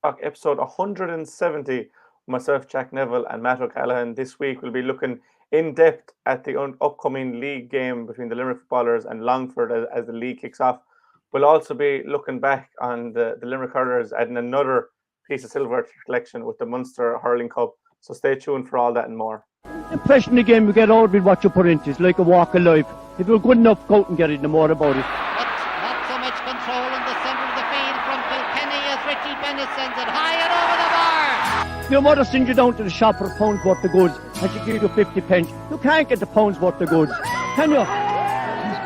Talk episode 170. Myself, Jack Neville, and Matt O'Callaghan. This week we'll be looking in depth at the upcoming league game between the Limerick Footballers and Longford as the league kicks off. We'll also be looking back on the Limerick Hurlers, adding another piece of silverware to the collection with the Munster Hurling Cup. So stay tuned for all that and more. The impression again we get out with what you put into it's like a walk of life. If you're good enough, go out and get it, no more about it. Not so much control in the centre of the field from Kilkenny as Richie Bennett sends it high and over the bar. Your mother sends you down to the shop for a pound's worth of goods and she gives you 50 pence. You can't get the pound's worth of goods, can you?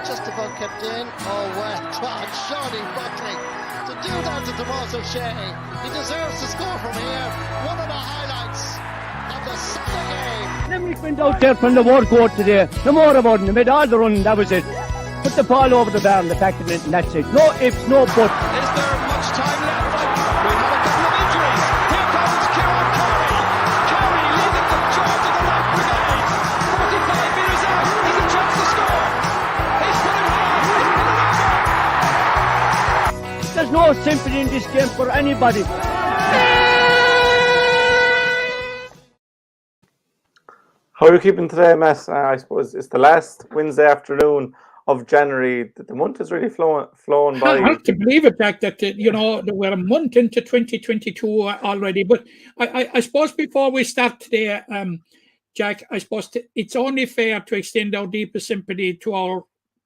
Just about kept in. Oh, well, God, Shawnee Buckley. To do that to Tomas O'Shea, he deserves to score from here. One of the highlights of the Sunday game. Limerick went out there from the word go today. No more about it. They made all the running, that was it. Put the ball over the bar and the back of it, and that's it. No ifs, no buts. Is there much time left? We have a couple of injuries. Here comes Kieran Carey. Carey leading the charge of the right brigade. 45 metres out. He's a chance to score. He's put it high. There's no sympathy in this game for anybody. How are you keeping today, Matt? I suppose it's the last Wednesday afternoon of January. The month is really flown by. Hard to believe it, Jack, that we're a month into 2022 already. But I suppose before we start today, Jack, I suppose it's only fair to extend our deepest sympathy to our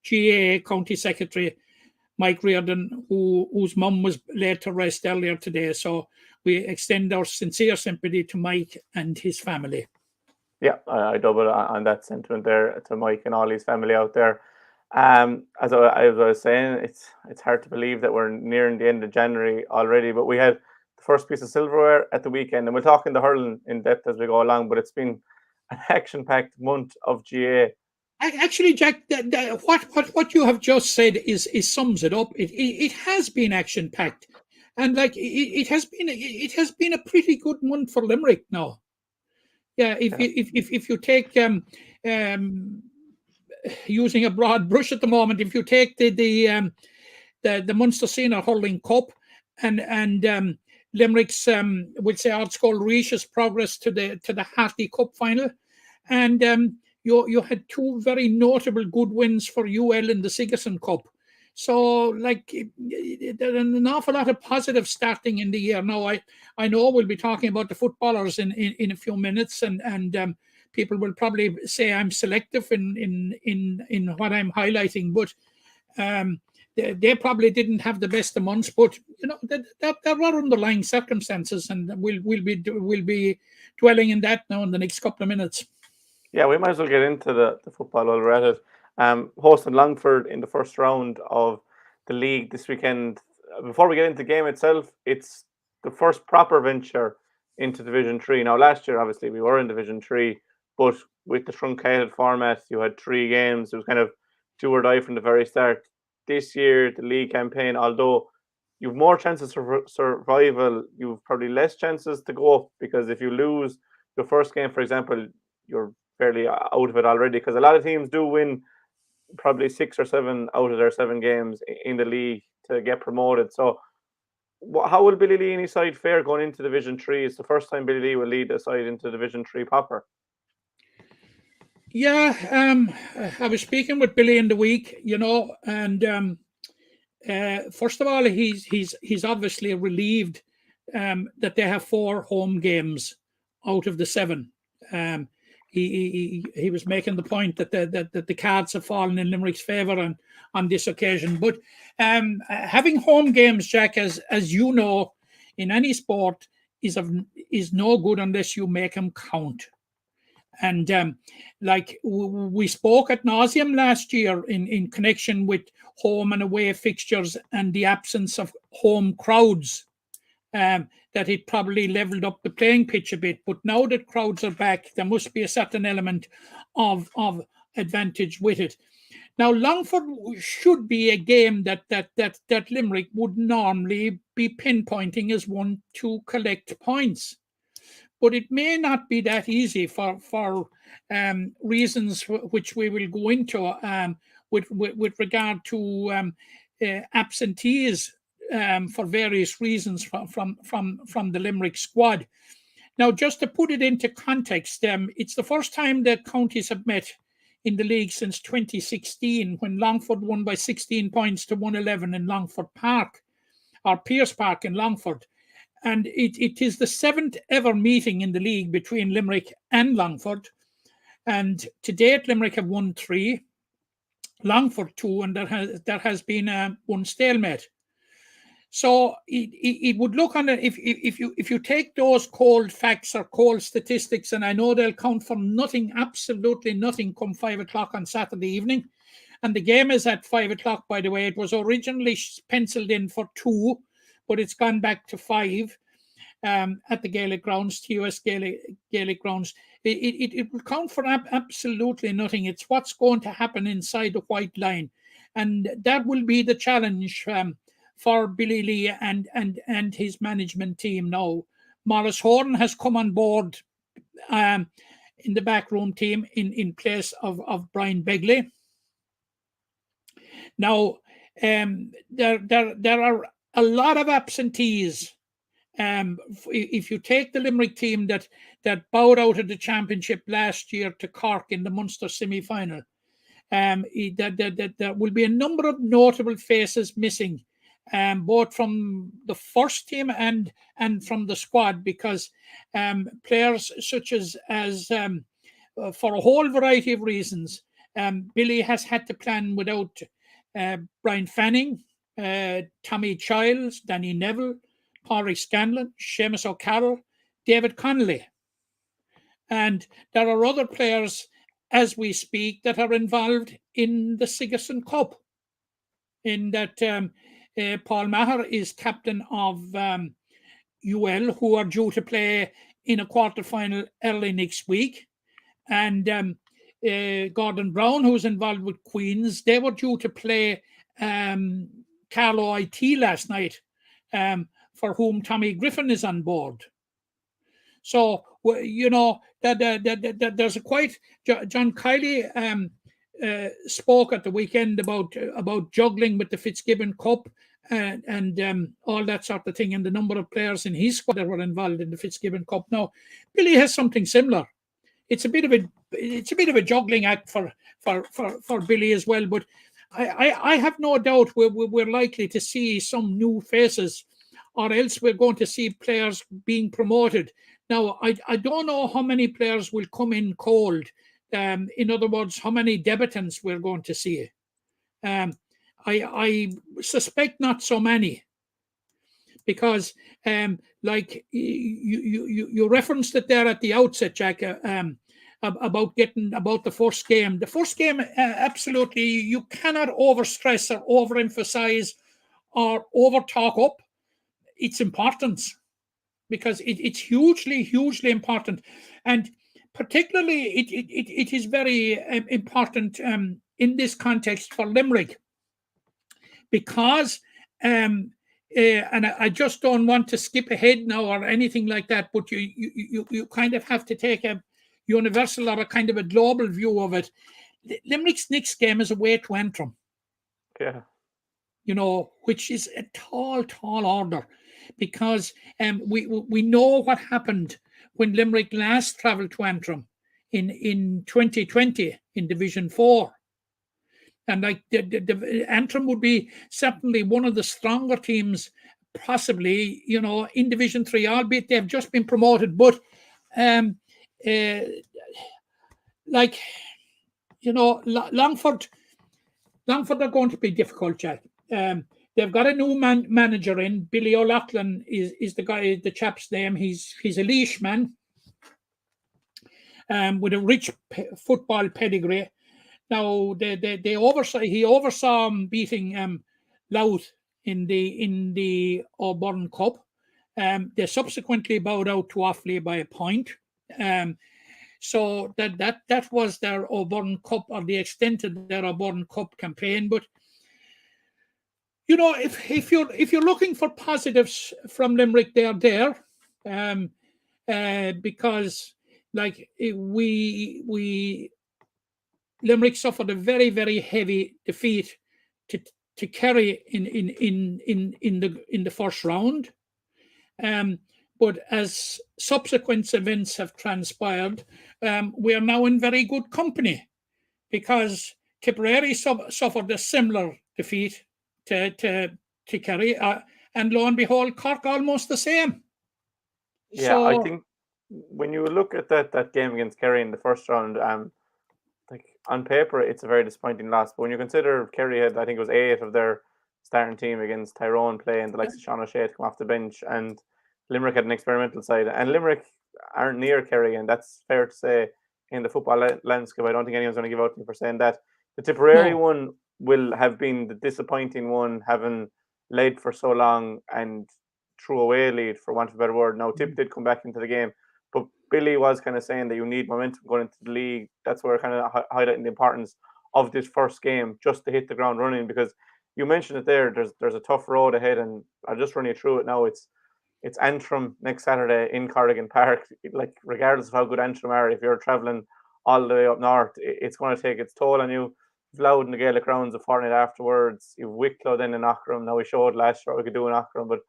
GAA County Secretary, Mike Reardon, whose mum was laid to rest earlier today. So we extend our sincere sympathy to Mike and his family. Yeah, I double on that sentiment there to Mike and all his family out there. As I was saying, it's hard to believe that we're nearing the end of January already, but we had the first piece of silverware at the weekend, and we'll talk in the hurling in depth as we go along, but it's been an action-packed month of GA. Actually, Jack, what you have just said is sums it up. It has been action-packed, and like it has been a pretty good month for Limerick now. Yeah, if you take using a broad brush at the moment, if you take the Munster Senior Hurling Cup and Limerick's we'll say Ard Scoil Riche's progress to the Hartley Cup final, and you had two very notable good wins for UL in the Sigerson Cup. So, like, there's an awful lot of positive starting in the year. Now, I know we'll be talking about the footballers in a few minutes, and people will probably say I'm selective in what I'm highlighting, but they probably didn't have the best of months. But there were underlying circumstances, and we'll be dwelling in that now in the next couple of minutes. Yeah, we might as well get into the football while we're at it. Hosting Longford in the first round of the league this weekend. Before we get into the game itself, it's the first proper venture into Division 3. Now, last year, obviously, we were in Division 3, but with the truncated format, you had 3 games. It was kind of do or die from the very start. This year, the league campaign, although you've more chances for survival, you've probably less chances to go up, because if you lose your first game, for example, you're fairly out of it already, because a lot of teams do win probably 6 or 7 out of their 7 games in the league to get promoted. So how will Billy Lee and his side fare going into Division 3? It's the first time Billy Lee will lead the side into Division 3 proper. Yeah, I was speaking with Billy in the week, and first of all, he's obviously relieved that they have 4 home games out of the 7. He was making the point that the cards have fallen in Limerick's favour on this occasion. But having home games, Jack, as you know, in any sport is no good unless you make them count. And like we spoke ad nauseum last year in connection with home and away fixtures and the absence of home crowds, that it probably leveled up the playing pitch a bit. But now that crowds are back, there must be a certain element of advantage with it. Now, Longford should be a game that Limerick would normally be pinpointing as one to collect points. But it may not be that easy for reasons which we will go into with regard to absentees for various reasons from the Limerick squad. Now, just to put it into context, it's the first time the counties have met in the league since 2016, when Longford won by 16 points to 111 in Longford Park, or Pierce Park in Longford. And it is the 7th ever meeting in the league between Limerick and Longford. And to date, Limerick have won 3, Longford 2, and there has been one stalemate. So it would look on it, if you take those cold facts or cold statistics, and I know they'll count for nothing, absolutely nothing, come 5 o'clock on Saturday evening. And the game is at 5 o'clock, by the way. It was originally penciled in for 2, but it's gone back to 5 at the Gaelic Grounds, TUS Gaelic Grounds. It will count for absolutely nothing. It's what's going to happen inside the white line. And that will be the challenge for Billy Lee and his management team now. Maurice Horan has come on board in the backroom team in place of Brian Begley. Now, there are a lot of absentees. If you take the Limerick team that bowed out of the championship last year to Cork in the Munster semi-final, there will be a number of notable faces missing, both from the first team and from the squad, because players such as for a whole variety of reasons, Billy has had to plan without Brian Fanning, Tommy Childs, Danny Neville, Pádraig Scanlon, Seamus O'Carroll, David Connolly. And there are other players, as we speak, that are involved in the Sigerson Cup. In that Paul Maher is captain of UL, who are due to play in a quarter-final early next week. And Gordon Brown, who's involved with Queens, they were due to play Carlow IT last night, for whom Tommy Griffin is on board. So, you know, that there's a quite... John Kiley spoke at the weekend about juggling with the Fitzgibbon Cup and all that sort of thing, and the number of players in his squad that were involved in the Fitzgibbon Cup. Now, Billy has something similar. It's a bit of a juggling act for Billy as well. But I have no doubt we're likely to see some new faces, or else we're going to see players being promoted. Now, I don't know how many players will come in cold. In other words, how many debutants we're going to see. I suspect not so many, because like you referenced it there at the outset, Jack, about the first game. The first game, absolutely, you cannot overstress or overemphasize or overtalk up its importance, because it's hugely important, and particularly it is very important in this context for Limerick, because and I just don't want to skip ahead now or anything like that, but you kind of have to take a universal or a kind of a global view of it. Limerick's next game is away to Antrim. Yeah. You know, which is a tall order, because we know what happened when Limerick last travelled to Antrim in 2020 in Division 4. And like the Antrim would be certainly one of the stronger teams, possibly, you know, in Division 3, albeit they've just been promoted. But like, you know, Longford are going to be difficult, Jack. They've got a new manager in. Billy O'Loughlin is the chap's name. He's a Laois man with a rich football pedigree. Now he oversaw beating Louth in the Auburn Cup. They subsequently bowed out to Offaly by a point. So that was their Auburn Cup, or the extent of their Auburn Cup campaign. But you know, if you're looking for positives from Limerick, they're there, because like Limerick suffered a very heavy defeat to to Kerry in the first round. But as subsequent events have transpired, we are now in very good company, because Tipperary suffered a similar defeat to Kerry, and lo and behold, Cork almost the same. Yeah, So, I think when you look at that game against Kerry in the first round, like on paper, it's a very disappointing loss. But when you consider Kerry had, I think it was 8 of their starting team against Tyrone playing, the likes of Sean O'Shea to come off the bench, and Limerick had an experimental side, and Limerick aren't near Kerry, and that's fair to say in the football landscape. I don't think anyone's going to give out to me for saying that. The Tipperary one will have been the disappointing one, having led for so long and threw away a lead, for want of a better word. Now, Tip did come back into the game, but Billy was kind of saying that you need momentum going into the league. That's where kind of highlighting the importance of this first game, just to hit the ground running, because you mentioned it there. There's a tough road ahead, and I'll just run you through it now. It's Antrim next Saturday in Corrigan Park. Like, regardless of how good Antrim are, if you're travelling all the way up north, it's going to take its toll on you. You've Louth in the Gaelic Grounds a fortnight afterwards. You've Wicklow then in Aughrim. Now, we showed last year what we could do in Aughrim, but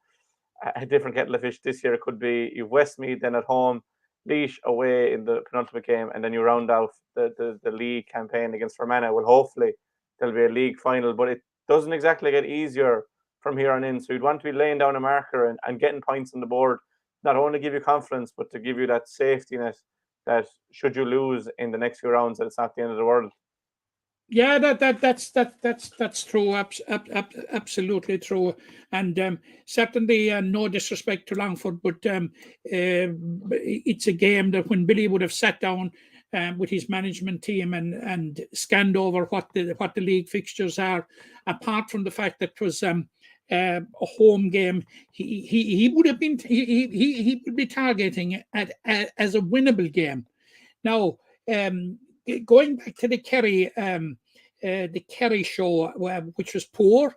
a different kettle of fish this year it could be. You've Westmeath then at home, Laois away in the penultimate game, and then you round off the league campaign against Fermanagh. Well, hopefully there'll be a league final, but it doesn't exactly get easier from here on in. So you'd want to be laying down a marker and getting points on the board, not only give you confidence, but to give you that safety net that should you lose in the next few rounds, that it's not the end of the world. Yeah, that's true. Absolutely true. And certainly, no disrespect to Longford, but it's a game that when Billy would have sat down with his management team and scanned over what the league fixtures are, apart from the fact that it was a home game, he would have been he would be targeting as a winnable game. Now, going back to the Kerry show, which was poor,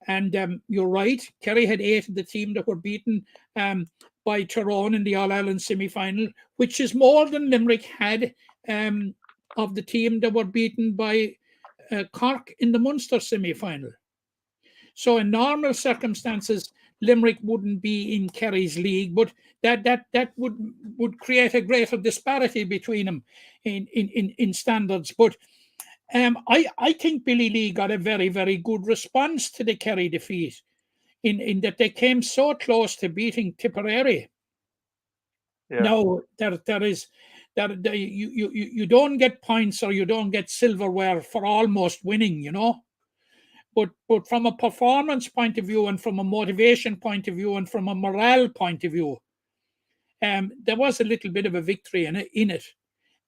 and you're right, Kerry had 8 of the team that were beaten by Tyrone in the All-Ireland semi-final, which is more than Limerick had of the team that were beaten by Cork in the Munster semi-final. So in normal circumstances, Limerick wouldn't be in Kerry's league, but that would create a greater disparity between them in standards. But I think Billy Lee got a very, very good response to the Kerry defeat, in that they came so close to beating Tipperary. Yeah. Now you don't get points or you don't get silverware for almost winning, you know. But from a performance point of view, and from a motivation point of view, and from a morale point of view, there was a little bit of a victory in it.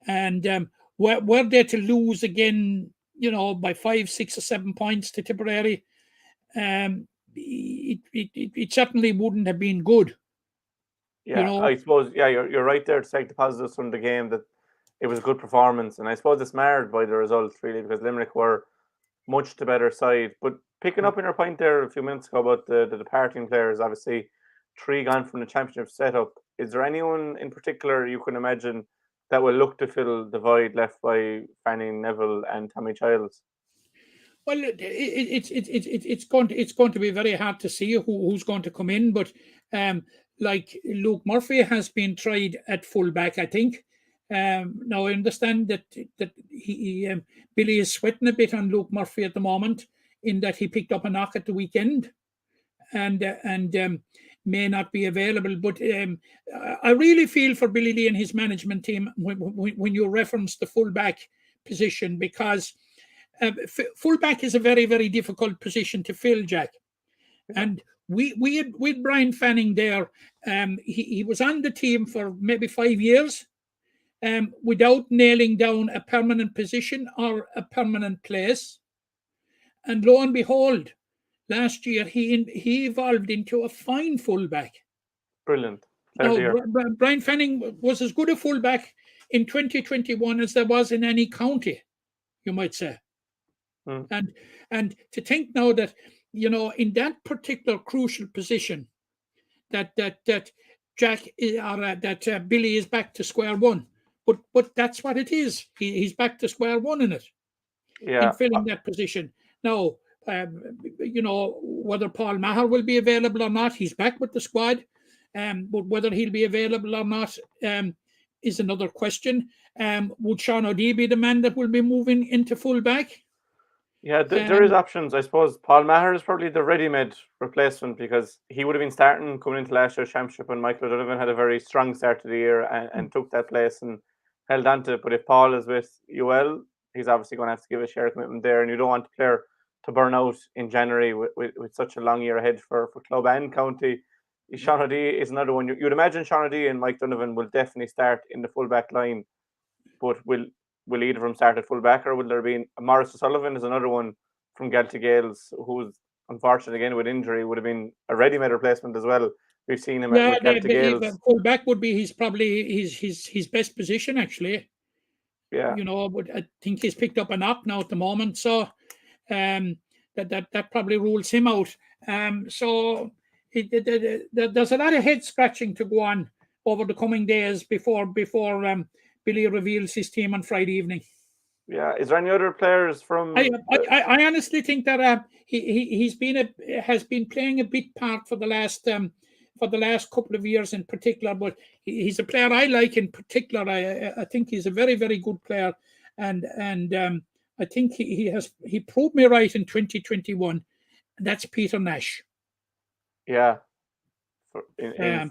And were they to lose again, you know, by 5, 6, or 7 points to Tipperary, it certainly wouldn't have been good. Yeah, you know? I suppose, yeah, you're right there to take the positives from the game, that it was a good performance. And I suppose it's marred by the results, really, because Limerick were much the better side. But picking up on your point there a few minutes ago about the departing players, obviously 3 gone from the championship setup. Is there anyone in particular you can imagine that will look to fill the void left by Fanning Neville and Tommy Childs? Well, it's going to be very hard to see who's going to come in, but like Luke Murphy has been tried at fullback, I think. Now I understand that Billy is sweating a bit on Luke Murphy at the moment, in that he picked up a knock at the weekend, and may not be available. But I really feel for Billy Lee and his management team when you reference the fullback position, because fullback is a very, very difficult position to fill, Jack. And we had with Brian Fanning there, he was on the team for maybe 5 years without nailing down a permanent position or a permanent place. And lo and behold, last year he evolved into a fine fullback. Brilliant. Now, Brian Fanning was as good a fullback in 2021 as there was in any county, you might say. And to think now that, you know, in that particular crucial position, that Jack or that Billy is back to square one. But that's what it is. He's back to square one in it. Yeah. In filling that position. Now, whether Paul Maher will be available or not. He's back with the squad, but whether he'll be available or not is another question. Would Sean O'Dea be the man that will be moving into fullback? Yeah, there is options. I suppose Paul Maher is probably the ready-made replacement because he would have been starting coming into last year's championship when Michael O'Donovan had a very strong start to the year and took that place and held on to it. But if Paul is with UL, he's obviously going to have to give a share commitment there, and you don't want the player to burn out in January with such a long year ahead for club and county. Sean O'Dea is another one. You'd imagine Sean O'Dea and Mike Donovan will definitely start in the full-back line, but will either of them start at full-back, or will there be Maurice O'Sullivan is another one from Gaeltacht Gales who's unfortunate again with injury, would have been a ready-made replacement as well. We've seen him with Gaeltacht Gales. Full-back would be his best position actually. Yeah, But I think he's picked up a knock now at the moment, so that probably rules him out. So there's a lot of head scratching to go on over the coming days before Billy reveals his team on Friday evening. Yeah, is there any other players from? I honestly think that has been playing a big part for the last couple of years in particular. But he's a player I like in particular. I think he's a very, very good player, and I think he proved me right in 2021. And that's Peter Nash. Yeah. I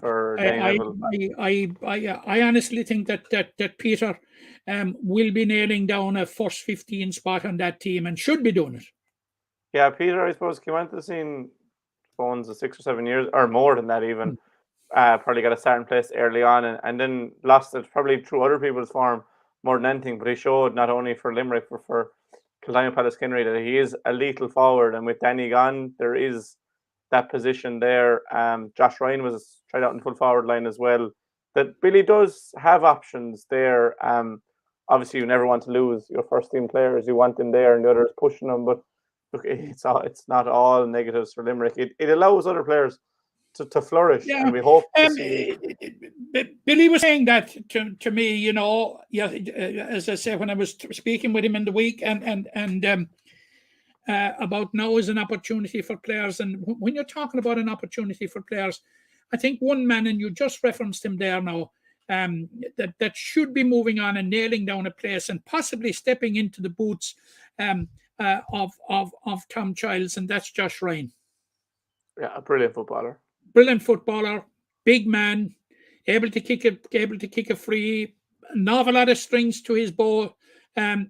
honestly think that Peter will be nailing down a first 15 spot on that team and should be doing it. Yeah, Peter, I suppose, came onto the scene phones of 6 or 7 years or more than that even. Probably got a starting place early on and then lost it probably through other people's form more than anything. But he showed not only for Limerick but for Kildare Palace Kinnery that he is a lethal forward, and with Danny gone, there is that position there. Josh Ryan was tried out in full forward line as well. That Billy does have options there. Obviously, you never want to lose your first team players. You want them there, and the others pushing them. But look, it's not all negatives for Limerick. It allows other players to flourish, and we hope to see. Billy was saying that to me, as I said when I was speaking with him in the week, and about now is an opportunity for players. And when you're talking about an opportunity for players, I think one man, and you just referenced him there now, that should be moving on and nailing down a place and possibly stepping into the boots of Tom Childs, and that's Josh Ryan. Yeah, a brilliant footballer. Brilliant footballer, big man, able to kick a free, an awful lot of strings to his bow,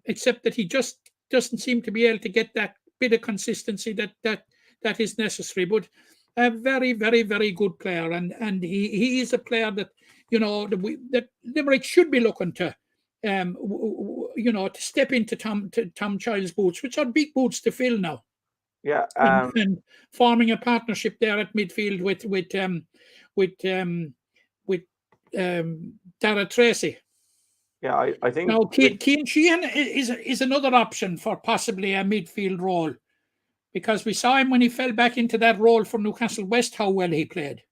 except that he just doesn't seem to be able to get that bit of consistency that is necessary. But a very, very, very good player, and he is a player that that Limerick should be looking to, to step into Tom Child's boots, which are big boots to fill now. Yeah, and forming a partnership there at midfield with Dara Tracy. Yeah, I think now Cian Sheehan is another option for possibly a midfield role, because we saw him when he fell back into that role for Newcastle West, how well he played.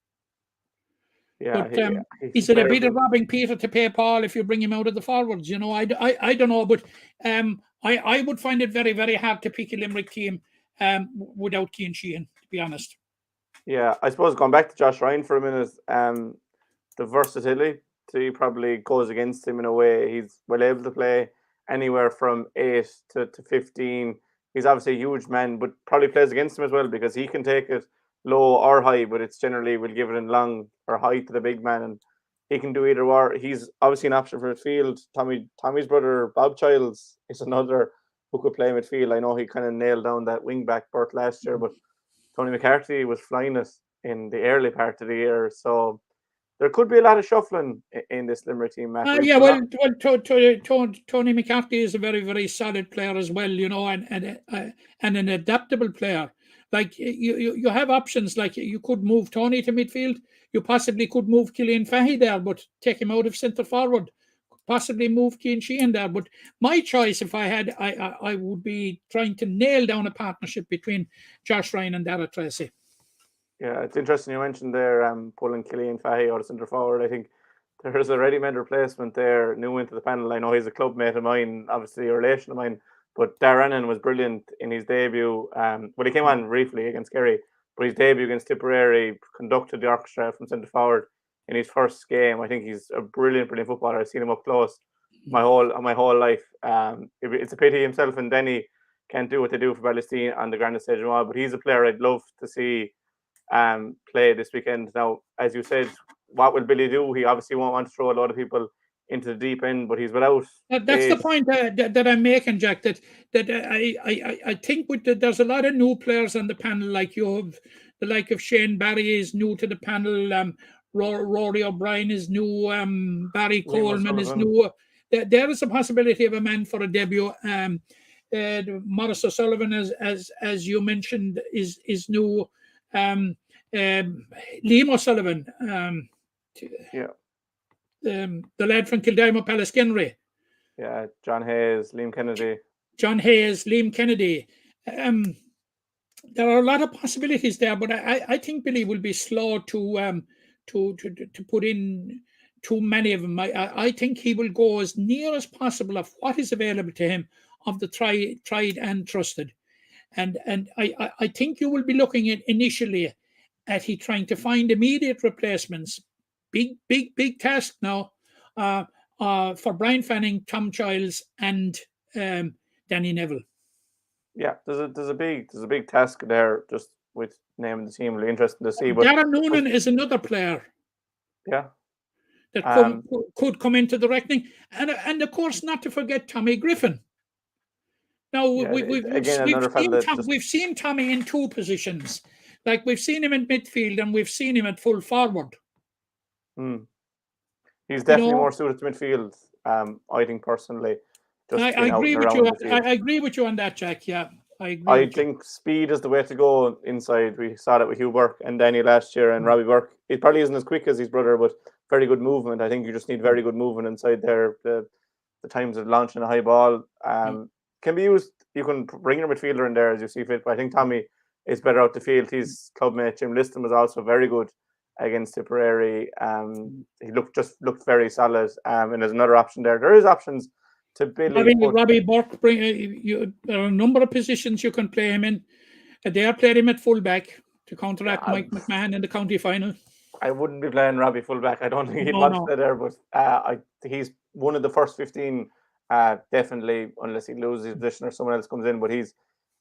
Yeah, but is it a bit of robbing Peter to pay Paul if you bring him out of the forwards? I don't know, but I would find it very, very hard to pick a Limerick team without Cian Sheehan, to be honest. Yeah, I suppose going back to Josh Ryan for a minute, the versatility probably goes against him in a way. He's well able to play anywhere from 8 to 15. He's obviously a huge man, but probably plays against him as well because he can take it low or high, but it's generally will give it in long or high to the big man, and he can do either or. He's obviously an option for midfield. Tommy's brother Bob Childs is another who could play midfield. I know he kind of nailed down that wing back berth last year, but Tony McCarthy was flying it in the early part of the year, so there could be a lot of shuffling in this Limerick team, Matt. Tony McCarthy is a very, very solid player as well, and an adaptable player. Like you have options, like you could move Tony to midfield. You possibly could move Killian Fahy there, but take him out of centre forward. Possibly move Cian Sheehan there. But my choice, if I had, I would be trying to nail down a partnership between Josh Ryan and Dara Tracy. Yeah, it's interesting you mentioned there pulling Killian Fahy out of centre forward. I think there's a ready-made replacement there, new into the panel. I know he's a club mate of mine, obviously a relation of mine, But Darren was brilliant in his debut. He came on briefly against Kerry, but his debut against Tipperary conducted the orchestra from centre forward in his first game. I think he's a brilliant footballer. I've seen him up close my whole life. It's a pity himself and Denny can't do what they do for Ballystine on the grand stage and all, but he's a player I'd love to see play this weekend. Now, as you said, what will Billy do? He obviously won't want to throw a lot of people into the deep end, but he's without. That's the point that I'm making, Jack. That I think there's a lot of new players on the panel. Like you have the like of Shane Barry is new to the panel. Rory O'Brien is new. Barry Coleman is new. There is a possibility of a man for a debut. Morris O'Sullivan, as you mentioned, is new. Liam O'Sullivan. The lad from Kildimo Pallaskenry. Yeah, John Hayes, Liam Kennedy. There are a lot of possibilities there, but I think Billy will be slow to put in too many of them. I think he will go as near as possible of what is available to him of the tried and trusted. And I think you will be looking at initially at he trying to find immediate replacements. Big task now for Brian Fanning, Tom Childs, and Danny Neville. Yeah, there's a big task there just with naming the team. Really interesting to see. Darren Noonan is another player. Yeah. That could come into the reckoning, and of course not to forget Tommy Griffin. Now we've seen Tommy in two positions. Like we've seen him in midfield and we've seen him at full forward. He's definitely more suited to midfield. I think personally. I agree with you. I agree with you on that, Jack. Yeah, I agree. I think speed is the way to go inside. We saw that with Hugh Burke and Danny last year, and Robbie Burke. It probably isn't as quick as his brother, but very good movement. I think you just need very good movement inside there. The times of launching a high ball can be used. You can bring your midfielder in there as you see fit. But I think Tommy is better out the field. His clubmate Jim Liston was also very good against Tipperary. He looked very solid. And there's another option there. There is options to Billy. Robbie Burke. There are a number of positions you can play him in. They have played him at fullback to counteract Mike McMahon in the county final. I wouldn't be playing Robbie fullback. I don't think he'd want to play there, but he's one of the first 15, definitely, unless he loses his position or someone else comes in. But he's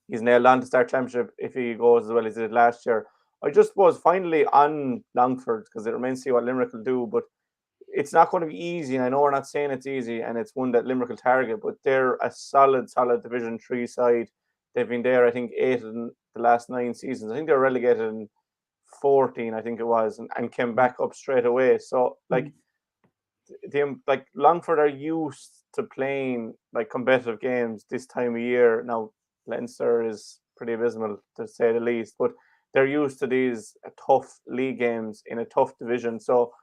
nailed on to start championship if he goes as well as he did last year. I just was finally on Longford because it remains to see what Limerick will do, but it's not going to be easy. And I know we're not saying it's easy, and it's one that Limerick will target, but they're a solid Division 3 side. They've been there, I think, 8 in the last 9 seasons. I think they were relegated in 14, I think it was, and came back up straight away. So, Longford are used to playing like competitive games this time of year. Now, Leinster is pretty abysmal to say the least, but they're used to these tough league games in a tough division. So,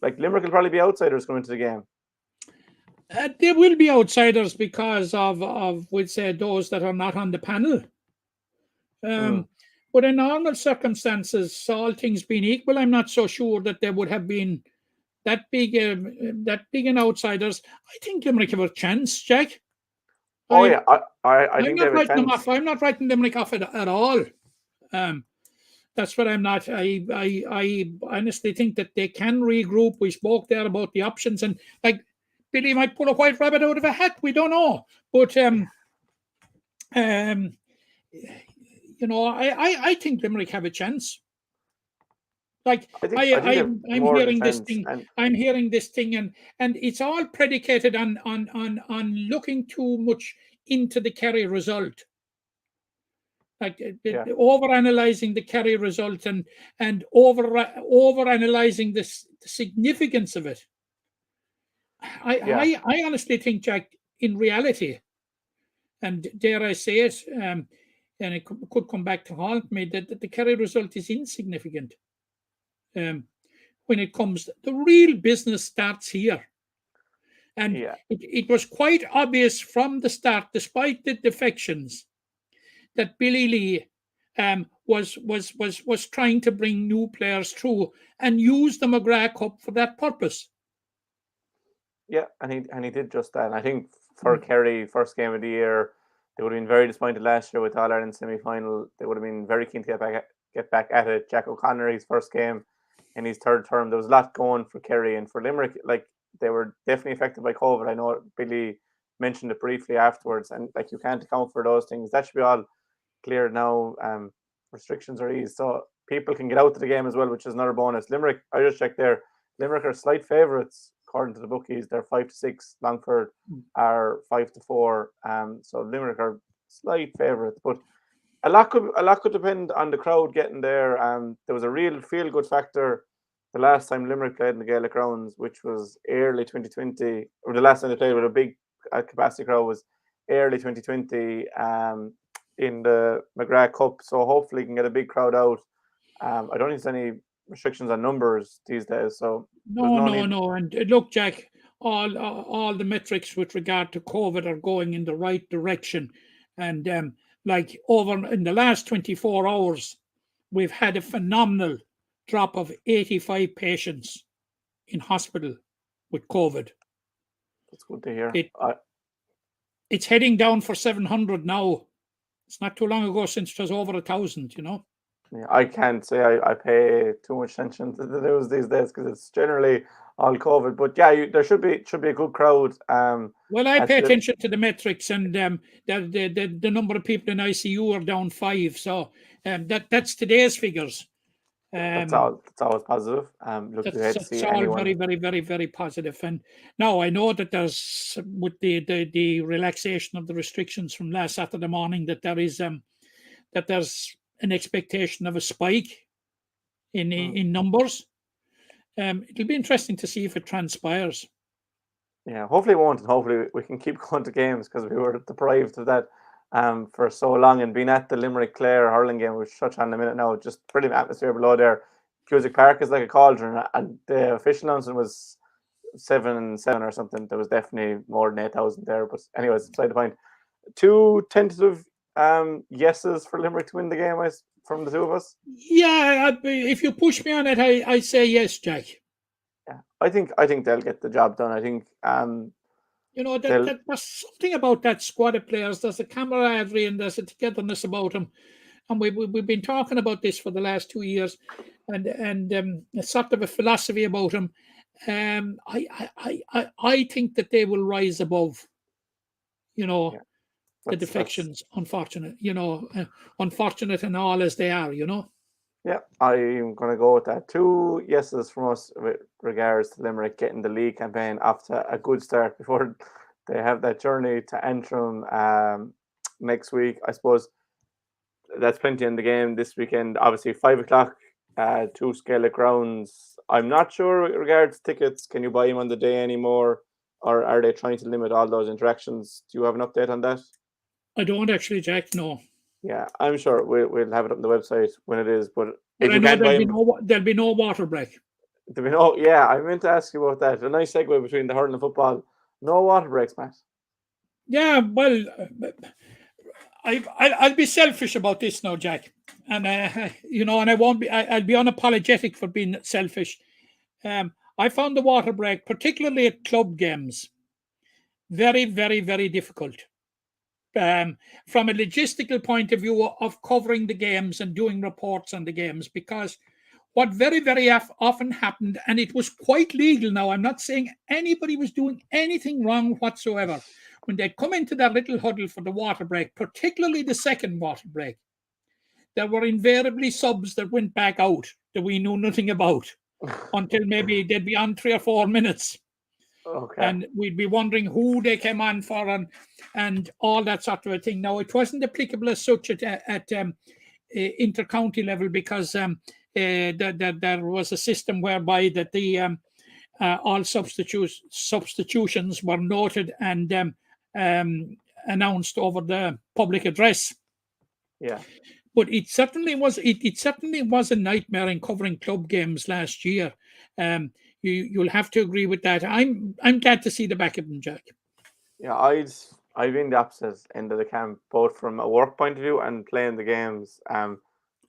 Limerick will probably be outsiders going into the game. They will be outsiders because of we'd say those that are not on the panel. But in normal circumstances, all things being equal, I'm not so sure that they would have been that big in outsiders. I think Limerick have a chance, Jack. I think they have a chance. I'm not writing Limerick off at all. That's what I'm not. I honestly think that they can regroup. We spoke there about the options, and Billy might pull a white rabbit out of a hat. We don't know, but I think Limerick have a chance. I'm hearing this thing. I'm hearing this thing, and it's all predicated on looking too much into the Kerry result. Over-analysing the Kerry result and over-analysing the significance of it. I honestly think, Jack, in reality, and dare I say it, and it could come back to haunt me, that the Kerry result is insignificant. When it comes, the real business starts here. And it was quite obvious from the start, despite the defections, that Billy Lee was trying to bring new players through and use the McGrath Cup for that purpose. Yeah, and he did just that. And I think for Kerry, first game of the year, They would have been very disappointed last year with the All Ireland semi-final. They would have been very keen to get back at it. Jack O'Connor, his first game in his third term. There was a lot going for Kerry and for Limerick. Like, they were definitely affected by COVID. I know Billy mentioned it briefly afterwards, and like, you can't account for those things. That should be all clear now. Restrictions are eased, so people can get out to the game as well, which is another bonus. Limerick, I just checked there. Limerick are slight favourites according to the bookies. They're 5-6. Longford are 5-4. So Limerick are slight favourites, but a lot could depend on the crowd getting there. There was a real feel-good factor the last time Limerick played in the Gaelic Grounds, which was early 2020, or the last time they played with a big capacity crowd was early 2020 in the McGrath Cup. So hopefully you can get a big crowd out. I don't think there's any restrictions on numbers these days. So no. And look, Jack, all the metrics with regard to COVID are going in the right direction. And like over in the last 24 hours, we've had a phenomenal drop of 85 patients in hospital with COVID. That's good to hear. It's heading down for 700 now. It's not too long ago since it was over 1,000, you know. Yeah, I can't say I pay too much attention to the news these days because it's generally all COVID. But yeah, there should be a good crowd. Well, I pay attention to the metrics, and the number of people in ICU are down 5. So that's today's figures. That's always positive. It's all very, very, very, very positive. And now I know that there's, with the relaxation of the restrictions from last Saturday morning, that there's an expectation of a spike in numbers. It'll be interesting to see if it transpires. Yeah, hopefully it won't, and hopefully we can keep going to games, because we were deprived of that for so long. And being at the Limerick Clare hurling game, which touch on in a minute now, just brilliant atmosphere below there. Cusick Park is like a cauldron, and the official announcement was 7-7 or something. There was definitely more than 8,000 there. But anyways, beside the point. 2 tentative yeses for Limerick to win the game, from the two of us. Yeah, if you push me on it, I say yes, Jack. Yeah, I think they'll get the job done. I think there's something about that squad of players. There's a camaraderie and there's a togetherness about them, and we've been talking about this for the last 2 years, and a sort of a philosophy about them. I think that they will rise above, the defections. Unfortunate, unfortunate and all as they are, Yeah, I'm going to go with that. 2 yeses from us with regards to Limerick getting the league campaign off to a good start before they have that journey to Antrim next week. I suppose that's plenty in the game this weekend. Obviously, 5 o'clock, TUS Gaelic Grounds. I'm not sure with regards to tickets. Can you buy them on the day anymore? Or are they trying to limit all those interactions? Do you have an update on that? I don't actually, Jack, no. Yeah, I'm sure we'll have it up on the website when it is. But if I know there'll be no water break. Yeah, I meant to ask you about that. A nice segue between the hurling and football. No water breaks, Matt. Yeah, well, I'll be selfish about this now, Jack, and and I won't be. I'll be unapologetic for being selfish. I found the water break, particularly at club games, very, very, very difficult. From a logistical point of view of covering the games and doing reports on the games, because what very, very often happened, and it was quite legal now, I'm not saying anybody was doing anything wrong whatsoever, when they'd come into that little huddle for the water break, particularly the second water break, there were invariably subs that went back out that we knew nothing about until maybe they'd be on 3 or 4 minutes. Okay. And we'd be wondering who they came on for and all that sort of a thing. Now, it wasn't applicable as such at inter-county level, because there was a system whereby that the all substitutions were noted and announced over the public address. Yeah. But it certainly was a nightmare in covering club games last year. You'll have to agree with that. I'm glad to see the back of them, Jack. Yeah, I've been the opposite end of the camp, both from a work point of view and playing the games.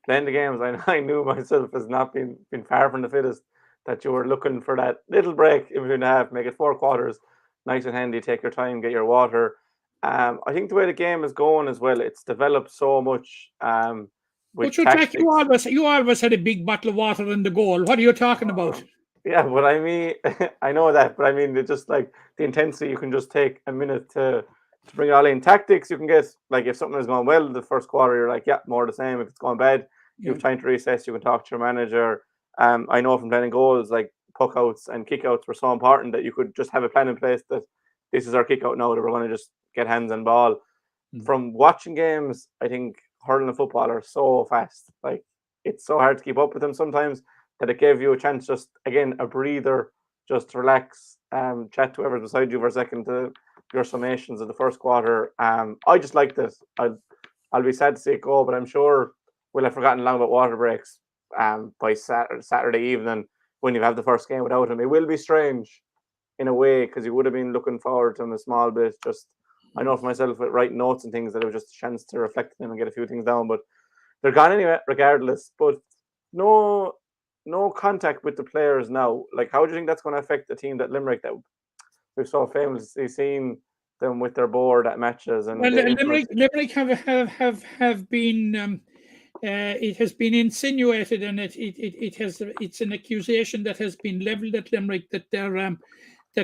Playing the games, I knew myself as not being far from the fittest, that you were looking for that little break in between the half, make it 4 quarters, nice and handy, take your time, get your water. I think the way the game is going as well, it's developed so much with But you, Jack, tactics. you always had a big bottle of water in the goal. What are you talking about? Yeah, but I mean, I know that, but I mean, it's just like the intensity. You can just take a minute to bring it all in. Tactics, you can get like if something is going well the first quarter, you're like, yeah, more the same. If it's going bad, you have time to reassess. You can talk to your manager. I know from playing goals, like puck outs and kick outs were so important that you could just have a plan in place that this is our kick out now that we're going to just get hands on ball. From watching games, I think hurling and football are so fast. Like it's so hard to keep up with them sometimes that it gave you a chance, just again a breather, just to relax, chat to whoever's beside you for a second to your summations of the first quarter. I just like this. I'll be sad to see it go, but I'm sure we'll have forgotten long about water breaks by Saturday evening when you have the first game without him. It will be strange in a way because you would have been looking forward to him a small bit. Just I know for myself with writing notes and things that it was just a chance to reflect on them and get a few things down, but they're gone anyway regardless. But no contact with the players now. Like, how do you think that's going to affect the team that Limerick that we've so famously seen them with their board at matches and Well, the Limerick have been. It has been insinuated, and it's an accusation that has been levelled at Limerick that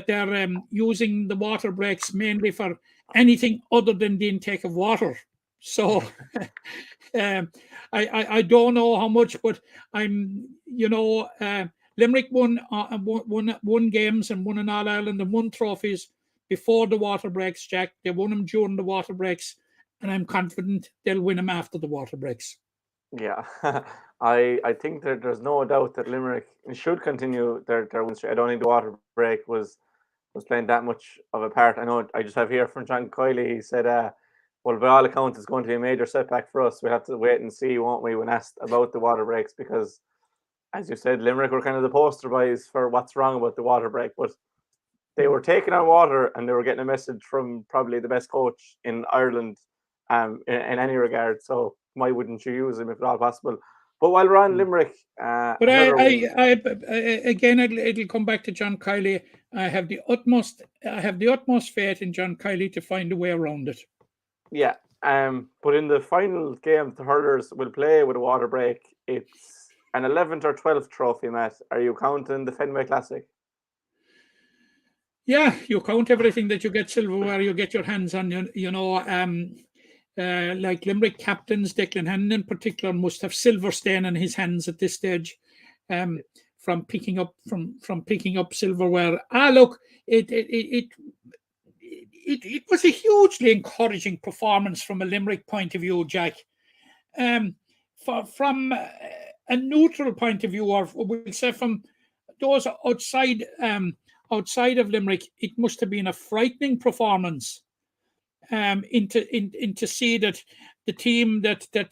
they're using the water breaks mainly for anything other than the intake of water. So I don't know how much, but Limerick won games and won an All Ireland and won trophies before the water breaks, Jack. They won them during the water breaks, and I'm confident they'll win them after the water breaks. Yeah, I think that there's no doubt that Limerick should continue their win streak. I don't think the water break was playing that much of a part. I know I just have here from John Coyley. He said, well, by all accounts, it's going to be a major setback for us. We have to wait and see, won't we, when asked about the water breaks, because, as you said, Limerick were kind of the poster boys for what's wrong about the water break. But they were taking on water and they were getting a message from probably the best coach in Ireland in any regard. So why wouldn't you use him if at all possible? But while we're on Limerick, but again, it'll come back to John Kiley. I have the utmost faith in John Kiley to find a way around it. Yeah, but in the final game, the Hurlers will play with a water break. It's an 11th or 12th trophy, Matt. Are you counting the Fenway Classic? Yeah, you count everything that you get silverware, you get your hands on. Like Limerick captains, Declan Hannon in particular, must have silver stain on his hands at this stage, from picking up silverware. Look, it was a hugely encouraging performance from a Limerick point of view, Jack. From a neutral point of view, or we'll say from those outside of Limerick, it must have been a frightening performance. To see that the team that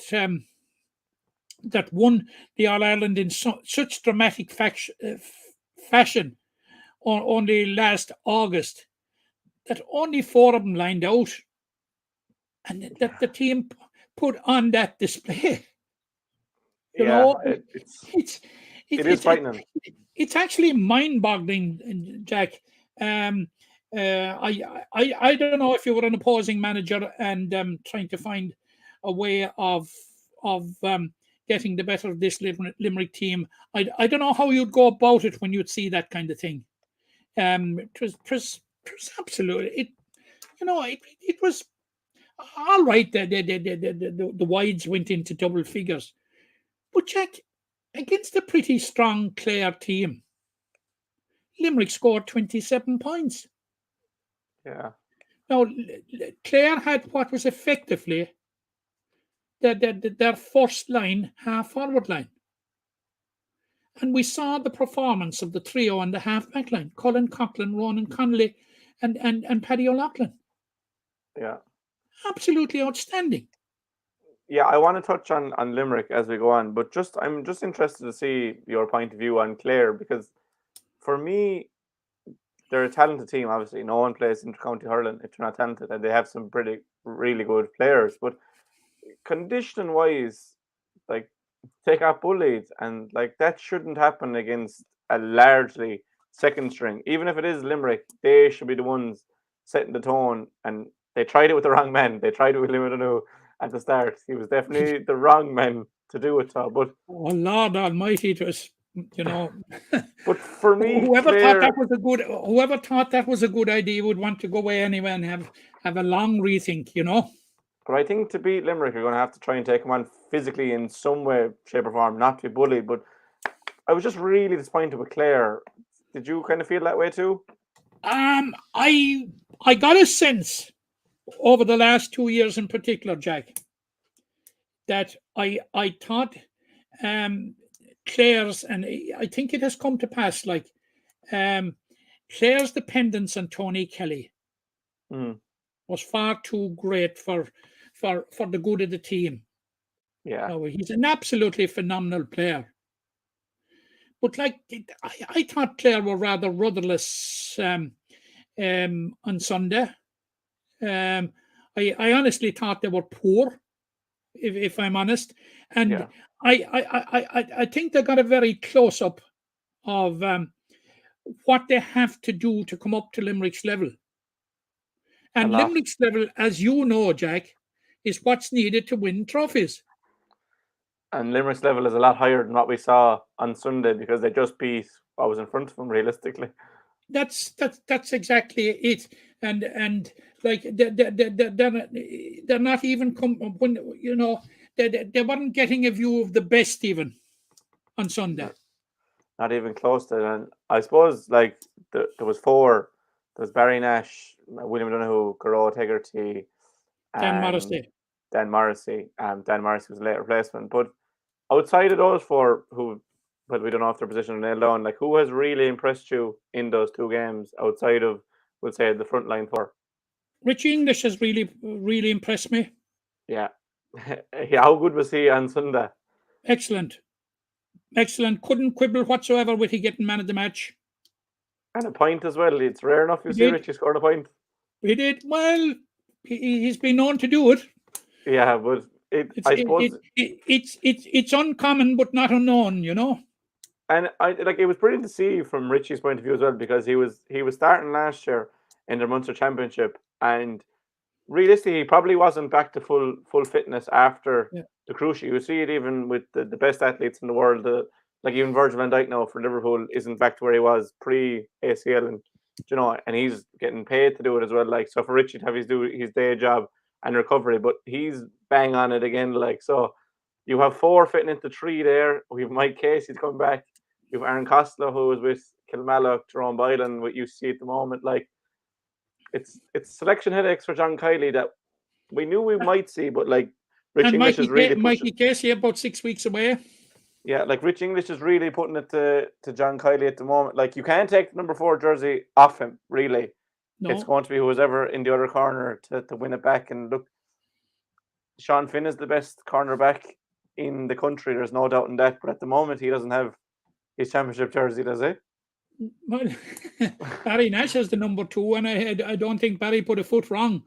won the All Ireland in such dramatic fashion only last August, that only 4 of them lined out, and that the team put on that display. It is frightening. It's actually mind-boggling, Jack. I don't know if you were an opposing manager and trying to find a way of getting the better of this Limerick team. I don't know how you'd go about it when you'd see that kind of thing. It was absolutely it was all right. The wides went into double figures, but Jack, against a pretty strong Clare team, Limerick scored 27 points. Yeah. Now, Clare had what was effectively their first line, half-forward line. And we saw the performance of the trio on the half-back line, Colin Coughlin, Ronan Connolly, and Paddy O'Loughlin. Yeah. Absolutely outstanding. Yeah, I want to touch on Limerick as we go on, but I'm just interested to see your point of view on Clare, because for me, they're a talented team, obviously. No one plays inter-county hurling if they're not talented, and they have some really good players. But condition-wise, like, they got bullied, and like that shouldn't happen against a largely second string. Even if it is Limerick, they should be the ones setting the tone and they tried it with the wrong men. They tried it with Limadanu at the start. He was definitely the wrong men to do it to. But Oh Lord Almighty, it was, but for me, whoever Claire, thought that was a good idea would want to go away anyway and have a long rethink. But I think to beat Limerick, you're going to have to try and take him on physically in some way, shape, or form, not to be bullied. But I was just really disappointed with Clare. Did you kind of feel that way too? I got a sense over the last 2 years in particular, Jack, that I thought Clare's, and I think it has come to pass, like Clare's dependence on Tony Kelly was far too great for the good of the team. Yeah. He's an absolutely phenomenal player. But I thought Clare were rather rudderless on Sunday. I honestly thought they were poor, if I'm honest. And I think they got a very close up of what they have to do to come up to Limerick's level. And Limerick's level, as you know, Jack, is what's needed to win trophies. And Limerick's level is a lot higher than what we saw on Sunday because they just beat what was in front of them, realistically. That's exactly it. And like they're not even they weren't getting a view of the best even on Sunday. Not even close to it. And I suppose there was four. There was Barry Nash, William Donoghue, Garrod Hegarty, Dan Morrissey. Dan Morrissey was a late replacement. But outside of those four, we don't know if their position are nailed down, like who has really impressed you in those two games outside of, we'll say, the front line four? Richie English has really, really impressed me. Yeah. How good was he on Sunday? Excellent. Couldn't quibble whatsoever with he getting man of the match. And a point as well. It's rare enough you see Richie scored a point. He did. Well, he's been known to do it. Yeah, but it's uncommon but not unknown, And it was brilliant to see from Richie's point of view as well, because he was starting last year in the Munster Championship, and realistically he probably wasn't back to full fitness after the Cruciate. You see it even with the best athletes in the world. Like even Virgil van Dijk now for Liverpool isn't back to where he was pre-ACL, and and he's getting paid to do it as well. Like, so for Richie to have his day job and recovery, but he's bang on it again. Like, so you have four fitting into three there. We have Mike Casey's coming back. You have Aaron Costello, who is with Kilmallock, Jerome Boylan, what you see at the moment. Like, it's selection headaches for John Kiley that we knew we might see, but like Rich English is really Mikey Casey about 6 weeks away. Yeah, like Rich English is really putting it to John Kiley at the moment. Like, you can't take the number 4 jersey off him, really. No. It's going to be who's ever in the other corner to win it back. And look, Sean Finn is the best cornerback in the country. There's no doubt in that. But at the moment, he doesn't have his championship jersey, does he? Well, Barry Nash is the number 2, and I don't think Barry put a foot wrong.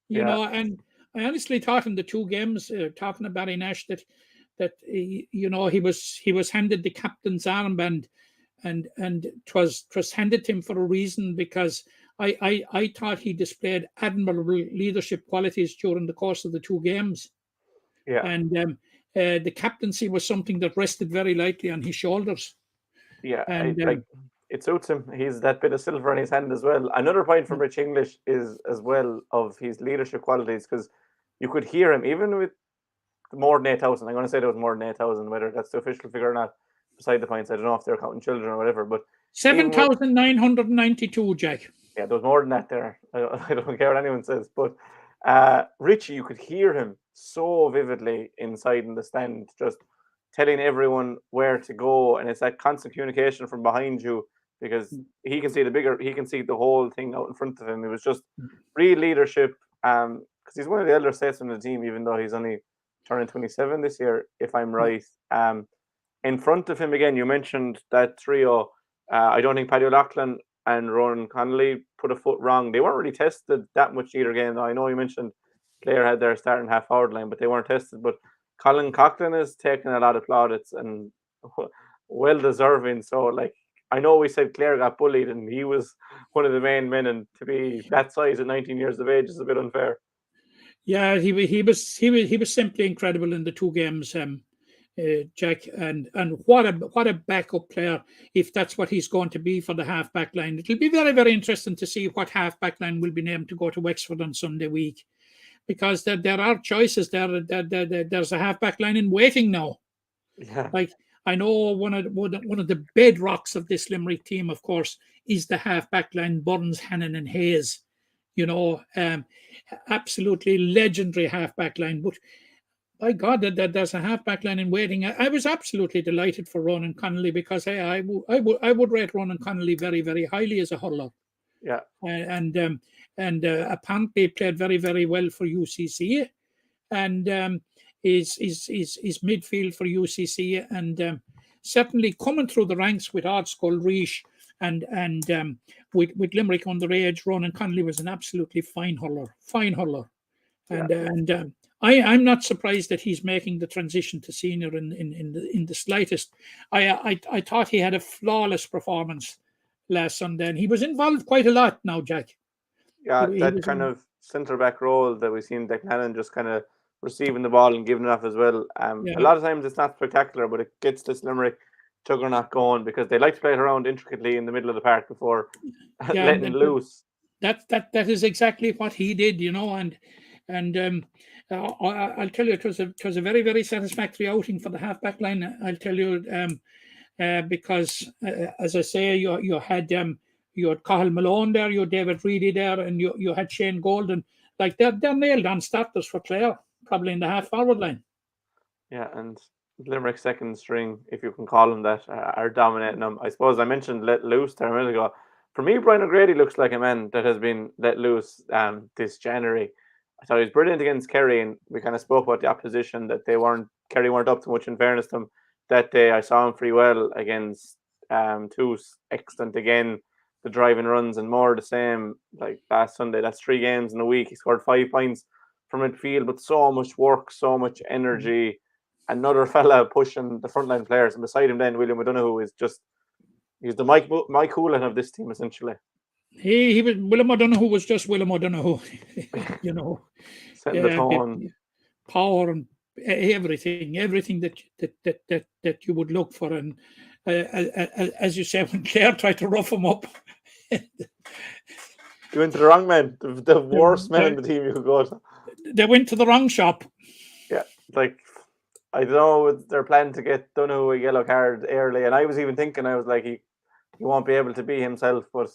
You know, and I honestly thought in the 2 games, talking to Barry Nash, that he was handed the captain's armband, and it was handed to him for a reason, because I thought he displayed admirable leadership qualities during the course of the 2 games. Yeah, and the captaincy was something that rested very lightly on his shoulders. Yeah, and it suits him. He's that bit of silver in his hand as well. Another point from Rich English is as well of his leadership qualities, because you could hear him even with more than 8,000. I'm going to say there was more than 8,000, whether that's the official figure or not. Beside the points, I don't know if they're counting children or whatever, but 7,992, Jack. Yeah, there was more than that there. I don't care what anyone says, but Richie, you could hear him so vividly inside in the stand, just telling everyone where to go, and it's that constant communication from behind you, because he can see the whole thing out in front of him. It was just real leadership, because he's one of the elder statesmen of the team, even though he's only turning 27 this year, if I'm right. In front of him again, you mentioned that trio. I don't think Paddy O'Loughlin and Ronan Connolly put a foot wrong. They weren't really tested that much either game. I know you mentioned Clare had their starting half forward line, but they weren't tested. But Colin Coughlin has taken a lot of plaudits, and well deserving. So, like, I know we said Clare got bullied, and he was one of the main men, and to be that size at 19 years of age is a bit unfair. Yeah, he was simply incredible in the two games, Jack, and what a backup player, if that's what he's going to be for the half back line. It'll be very, very interesting to see what half back line will be named to go to Wexford on Sunday week, because there are choices there. There's a half back line in waiting now. Yeah. Like, I know one of the bedrocks of this Limerick team, of course, is the half back line: Burns, Hannon, and Hayes. Absolutely legendary half back line. But by God, that there's a half back line in waiting. I was absolutely delighted for Ronan Connolly, because I would rate Ronan Connolly very, very highly as a hurler. Yeah. And apparently played very, very well for UCC, and is midfield for UCC, and certainly coming through the ranks with Ardskull, Reach, and with Limerick underage. Ronan Connolly was an absolutely fine hurler. And I'm not surprised that he's making the transition to senior in the slightest. I thought he had a flawless performance last Sunday, and he was involved quite a lot now, Jack. Yeah, that kind of centre back role that we've seen Declan Hannon just kind of receiving the ball and giving it off as well. A lot of times it's not spectacular, but it gets this Limerick juggernaut going, because they like to play it around intricately in the middle of the park before letting loose. That is exactly what he did, and I'll tell you, it was a very, very satisfactory outing for the half back line. I'll tell you, because as I say, you had Cathal Malone there, you had David Reedy there, and you had Shane Golden. Like, they're nailed on starters for Clare, probably in the half forward line. Yeah, and Limerick second string, if you can call them that, are dominating them. I suppose I mentioned let loose there a minute ago. For me, Brian O'Grady looks like a man that has been let loose this January. I thought he was brilliant against Kerry, and we kind of spoke about the opposition, that Kerry weren't up to much, in fairness to them. That day I saw him pretty well against TUS. Excellent again. The driving runs and more the same like last Sunday. That's 3 games in a week. He scored 5 points from midfield, but so much work, so much energy. Another fella pushing the frontline players, and beside him then William O'Donoghue he's the Mike Houlihan of this team, essentially. He was William O'Donoghue was just William O'Donoghue, setting the tone, power, and everything that you would look for. And as you say, when Clare tried to rough him up, you went to the wrong man, the worst man in the team you could go to. They went to the wrong shop. Yeah, like, I don't know, they're planning to get Donoghue a yellow card early, and I was even thinking, I was like, he won't be able to be himself, but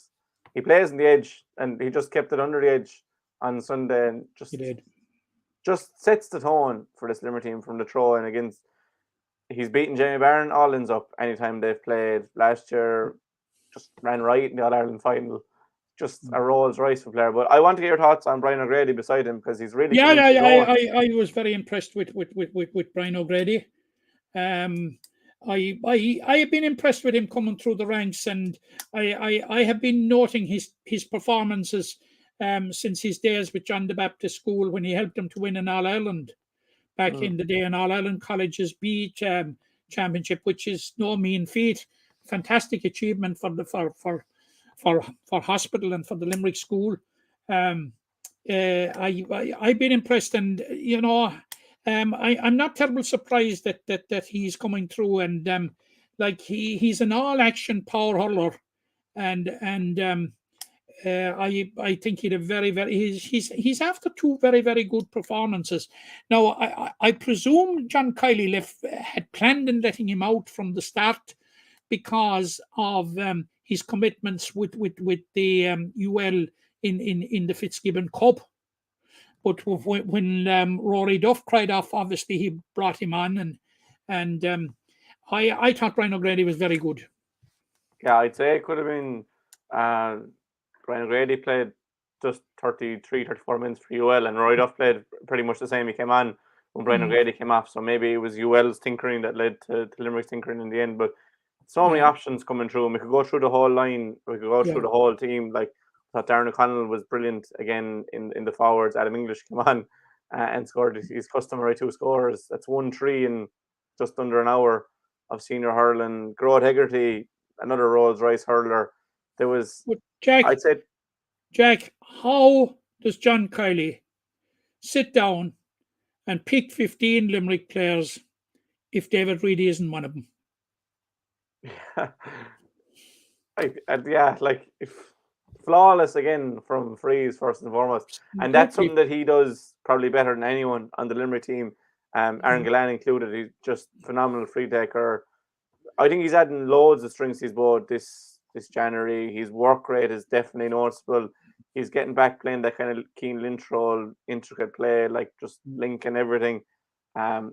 he plays in the edge, and he just kept it under the edge on Sunday, and just sets the tone for this Limerick team from the throw in against. He's beaten Jamie Barron all ends up anytime they've played. Last year, just ran right in the All-Ireland final. Just a Rolls Royce for player. But I want to get your thoughts on Brian O'Grady beside him, because he's really I was very impressed with Brian O'Grady. I have been impressed with him coming through the ranks, and I have been noting his performances since his days with John the Baptist School, when he helped them to win an All-Ireland back in the day, an All-Ireland Colleges B championship, which is no mean feat. Fantastic achievement for hospital and for the Limerick School. I've been impressed, and I'm not terribly surprised that he's coming through, and he's an all-action power hurler, and I think he'd a very, very he's after 2 very, very good performances. Now I presume John Kiley had planned on letting him out from the start because of his commitments with the UL in the Fitzgibbon Cup. But when Rory Duff cried off, obviously he brought him on, and I thought Brian O'Grady was very good. Yeah, I'd say it could have been Brian O'Grady played just 33, 34 minutes for UL, and Rory Duff played pretty much the same. He came on when Brian O'Grady came off, so maybe it was UL's tinkering that led to Limerick's tinkering in the end. But so many options coming through, and we could go through the whole line, we could go through the whole team. Like, I thought Darren O'Connell was brilliant again in the forwards. Adam English came on and scored his customary 2 scores. That's 1-3 in just under an hour of senior hurling. Grode Hegarty, another Rolls Royce hurler. There was, But Jack, I'd say, Jack, how does John Kiley sit down and pick 15 Limerick players if David Reedy isn't one of them? if flawless again from frees first and foremost, and that's something that he does probably better than anyone on the Limerick team. Aaron Gillan included. He's just phenomenal free taker. I think he's adding loads of strings to his bow this January. His work rate is definitely noticeable. He's getting back playing that kind of Keane Lynch role, intricate play, like just linking everything. How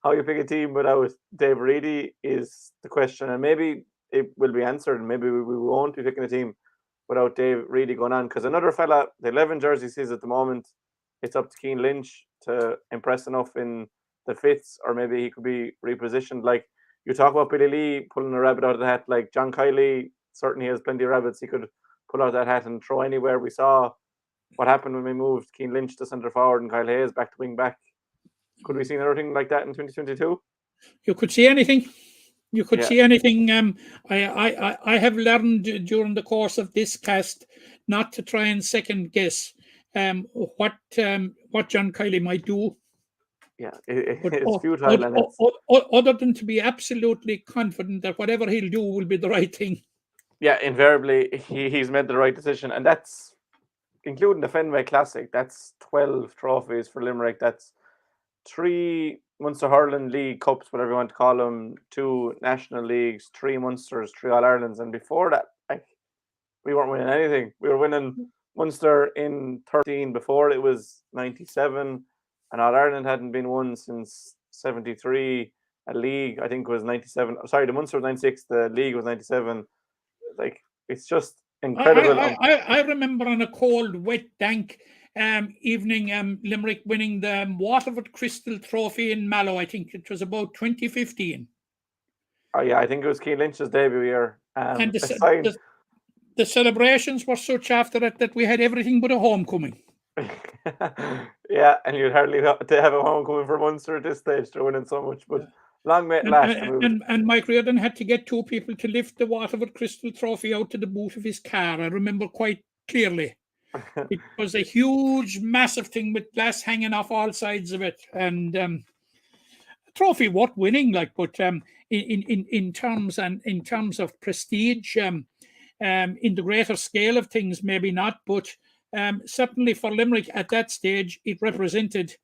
you pick a team without Dave Reedy is the question, and maybe it will be answered, and maybe we won't be picking a team without Dave Reedy going on, because another fella, the 11 jersey sees at the moment, it's up to Keane Lynch to impress enough in the fits, or maybe he could be repositioned. Like you talk about Billy Lee pulling a rabbit out of the hat, like John Kiley certainly has plenty of rabbits he could pull out of that hat and throw anywhere. We saw what happened when we moved Keane Lynch to centre forward and Kyle Hayes back to wing back. Could we see another thing like that in 2022? You could see anything. You could see anything. I have learned during the course of this cast not to try and second guess what John Kiley might do. Yeah, it's futile. Other than to be absolutely confident that whatever he'll do will be the right thing. Yeah, invariably he's made the right decision, and that's including the Fenway Classic. That's 12 trophies for Limerick. That's 3 Munster Hurling League Cups, whatever you want to call them, 2 National Leagues, 3 Munsters, 3 All-Irelands. And before that, we weren't winning anything. We were winning Munster in 13 before it was 97, and All-Ireland hadn't been won since 73. A league, I think, was 97. Sorry, the Munster was 96, the league was 97. Like, it's just incredible. I remember on a cold, wet, dank evening, Limerick winning the Waterford Crystal Trophy in Mallow. I think it was about 2015. Oh yeah, I think it was Keane Lynch's debut year. And the celebrations were such after it that we had everything but a homecoming. Yeah, and you'd hardly have to have a homecoming for Munster at this stage. They're winning so much, but long may it last. And Mike Reardon had to get 2 people to lift the Waterford Crystal Trophy out to the boot of his car. I remember quite clearly. It was a huge, massive thing with glass hanging off all sides of it, and a trophy worth winning. Like, but in terms of prestige, in the greater scale of things, maybe not. But certainly for Limerick at that stage, it represented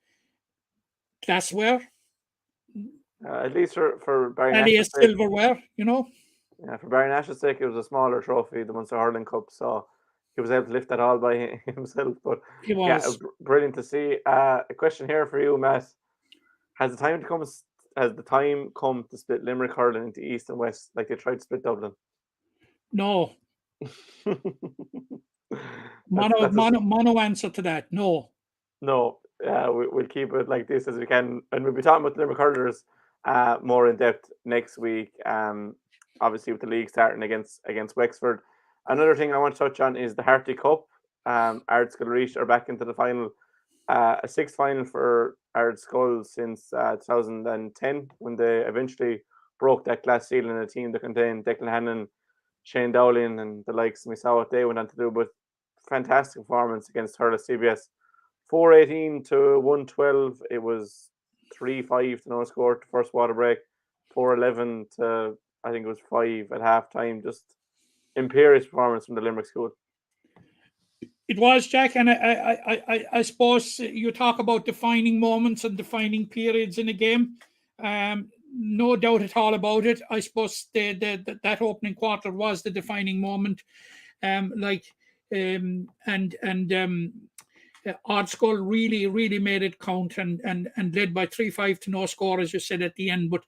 glassware. At least for Barry Nash's sake, silverware, you know. Yeah, for Barry Nash's sake, it was a smaller trophy, the Munster Hurling Cup, so he was able to lift that all by himself. But he was brilliant to see. A question here for you, Matt: Has the time come to split Limerick hurling into East and West, like they tried to split Dublin? No. Mono answer to that. No. We'll keep it like this as we can, and we'll be talking about Limerick hurlers more in depth next week. Obviously with the league starting against Wexford. Another thing I want to touch on is the Harty Cup. Ard Scoil are back into the final, a 6th final for Ard Scoil since 2010, when they eventually broke that glass ceiling in a team that contained Declan Hannon, Shane Dowling, and the likes. And we saw what they went on to do, but fantastic performance against Hurlers CBS. 4-18 to 112. It was 3-5 to no score to first water break. 4-11 to, I think it was 5 at half time. Just imperious performance from the Limerick school. It was, Jack, and I suppose you talk about defining moments and defining periods in a game. No doubt at all about it. I suppose that opening quarter was the defining moment. Ardscoil really made it count and led by 3-5 to no score, as you said at the end. But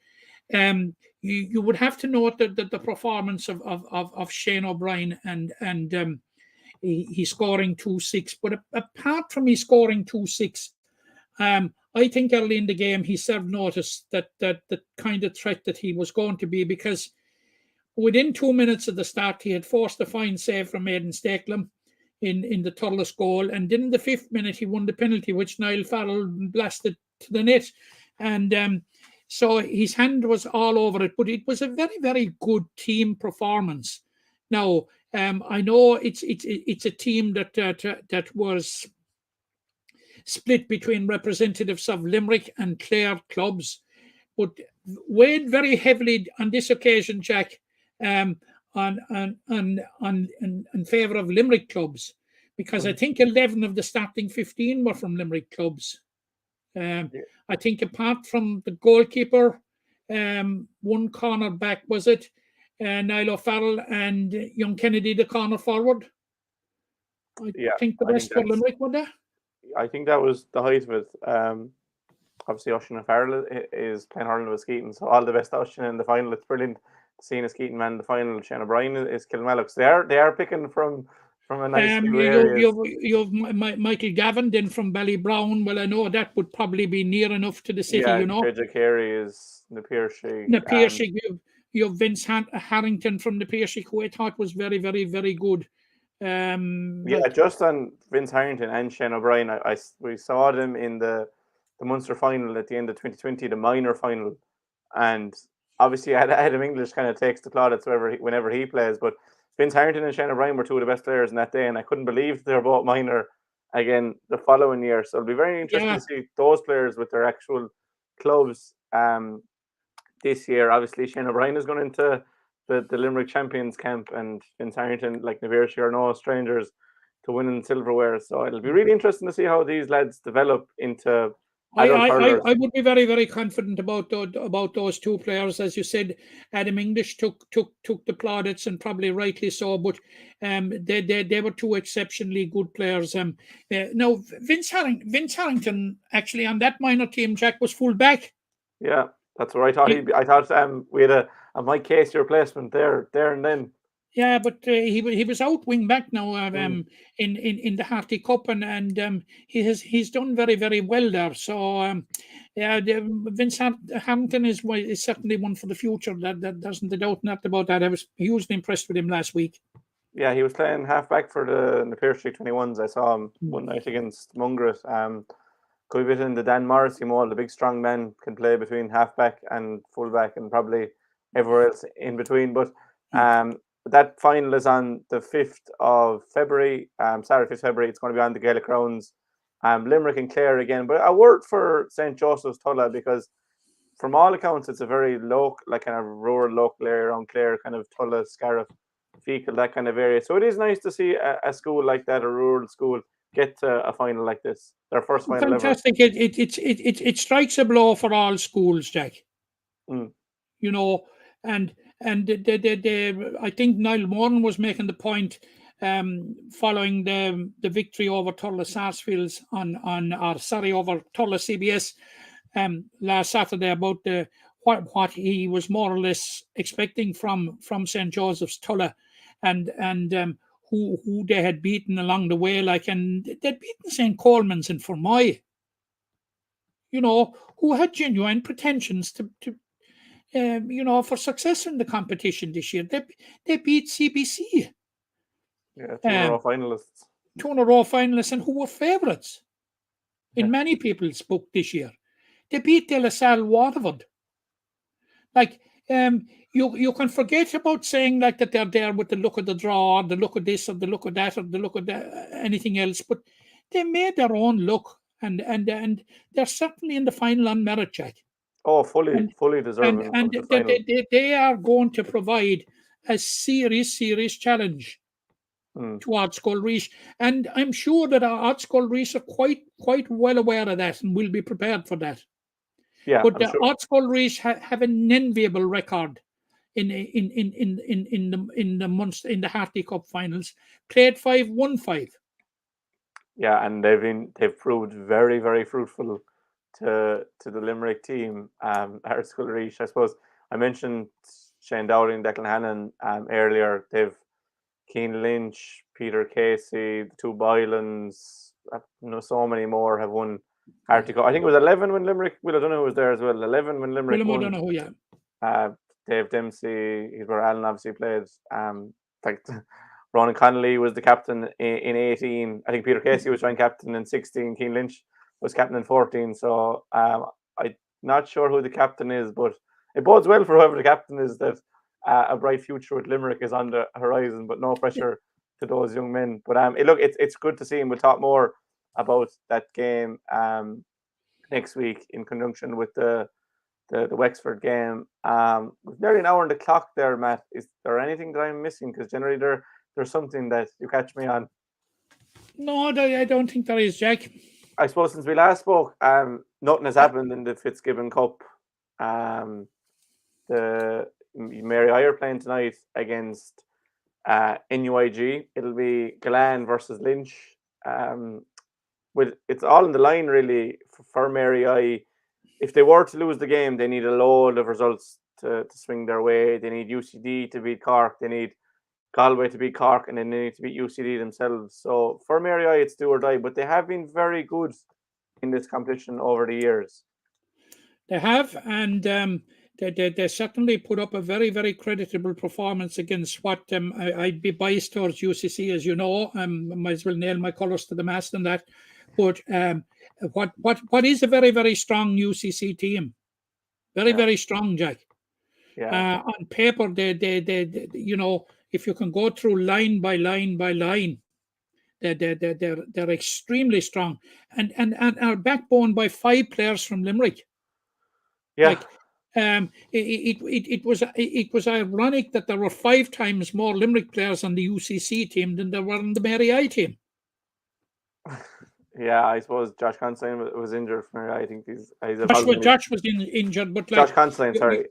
you would have to note that the performance of Shane O'Brien and he scoring 2-6. But apart from he scoring 2-6, I think early in the game he served notice that the kind of threat that he was going to be, because within 2 minutes of the start he had forced a fine save from Aidan Stakelum in the Thurles goal, and then in the 5th minute he won the penalty, which Niall Farrell blasted to the net. And So his hand was all over it, but it was a very, very good team performance. Now, I know it's a team that was split between representatives of Limerick and Clare clubs, but weighed very heavily on this occasion, Jack, in favour of Limerick clubs, because I think 11 of the starting 15 were from Limerick clubs. I think apart from the goalkeeper, one corner back, was it? Niall O'Farrell and Young Kennedy, the corner forward. I think the rest were Limerick, were they? I think that was the height of it. Obviously, Oisin O'Farrell is playing hurling with Skeaton, so all the best to Oisin in the final. It's brilliant seeing a Skeaton man in the final. Shane O'Brien is Kilmallock. So they are picking from a nice few areas. You've Michael Gavin then from Ballybrown. Well, I know that would probably be near enough to the city, you know. Treja Carey is the Piercy. You've Vince Harrington from the Piercy, who I thought was very, very, very good. Just on Vince Harrington and Shane O'Brien, we saw them in the Munster final at the end of 2020, the minor final, and obviously Adam English kind of takes the plaudits whenever he plays, but Vince Harrington and Shane O'Brien were two of the best players in that day, and I couldn't believe they were both minor again the following year. So it'll be very interesting to see those players with their actual clubs this year. Obviously, Shane O'Brien is going into the Limerick Champions camp, and Vince Harrington, like Navirshi, are no strangers to winning silverware. So it'll be really interesting to see how these lads develop into I would be very, very confident about those two players. As you said, Adam English took the plaudits, and probably rightly so, but they were two exceptionally good players. Now Vince Harrington actually on that minor team, Jack, was full back. Yeah, that's what I thought. I thought we had a Mike Casey replacement there and then. Yeah, but he was out wing back now in the Harty Cup, and he's done very, very well there. So Vince Harrington is certainly one for the future. That doesn't a doubt not about that. I was hugely impressed with him last week. Yeah, he was playing half back for the Piercy 21s. I saw him one night against Mungret. Could be in the Dan Morrissey mold. The big strong man can play between half back and full back, and probably everywhere else in between. But that final is on the 5th of February, Saturday, 5th of February. It's going to be on the Gaelic Grounds. Limerick and Clare again. But a word for St. Joseph's Tulla, because from all accounts, it's a very local, like kind of rural local area around Clare, kind of Tulla, Scariff, Fecal, that kind of area. So it is nice to see a school like that, a rural school, get to a final like this. Their first final Fantastic. ever. It strikes a blow for all schools, Jack. You know, and I think Niall Moran was making the point following the victory over Tulla Sarsfields over Tulla CBS last Saturday about what he was more or less expecting from St. Joseph's Tulla, and who they had beaten along the way, and they'd beaten St. Coleman's and Fermoy, who had genuine pretensions to for success in the competition this year. They beat CBC. Yeah, two in a row finalists. Two in a row finalists, and who were favourites in many people's book this year. They beat De La Salle Waterford. You can forget about saying that they're there with the look of the draw, or the look of this, or the look of that, or the look of anything else. But they made their own look, and they're certainly in the final on merit, Jack. Oh, fully deserving. And they are going to provide a serious challenge to Ardscoil Reach, and I'm sure that our Ardscoil Reach are quite well aware of that and will be prepared for that. Yeah, but the Ardscoil Reach have an enviable record in the Munster, in the Harty Cup finals. Played 5, won 5. Yeah, and they've proved very, very fruitful to the Limerick team. Ardscoil Reach, I suppose I mentioned Shane Dowling and Declan Hannon earlier. They've Keane Lynch, Peter Casey, the two Boylans, so many more have won Harty Cup. I think it was 11 when Limerick, Will O'Donoghue was there as well. 11 when Limerick won. O'Donoghue, yeah. Dave Dempsey, he's where Alan obviously played. Ronan Connolly was the captain in 18. I think Peter Casey was joint captain in 16. Keane Lynch was captain in 14. So Not sure who the captain is, but it bodes well for whoever the captain is that a bright future with Limerick is on the horizon, but no pressure to those young men. But look, it's good to see him. We'll talk more about that game next week in conjunction with the Wexford game. With nearly an hour on the clock there, Matt. Is there anything that I'm missing? Because generally there's something that you catch me on. No, I don't think there is, Jack. I suppose since we last spoke, nothing has happened in the Fitzgibbon Cup. The Mary I are playing tonight against NUIG. It'll be Galan versus Lynch. It's all in the line really for Mary I. If they were to lose the game, they need a load of results to swing their way. They need UCD to beat Cork. They need Galway to beat Cork, and then they need to beat UCD themselves. So for Mary I, it's do or die. But they have been very good in this competition over the years. They have, and they certainly put up a very, very creditable performance against what I'd be biased towards UCC, as you know. I might as well nail my colours to the mast on that. But what is a very, very strong UCC team? Very strong, Jack. Yeah. On paper, they you know, if you can go through line by line by line, they're extremely strong, and are backbone by 5 players from Limerick. Yeah. Like, it was ironic that there were 5 times more Limerick players on the UCC team than there were on the Mary I team. Yeah, I suppose Josh Constantine was injured for Mary I. I think he's Josh was injured, but like Josh Constantine, sorry.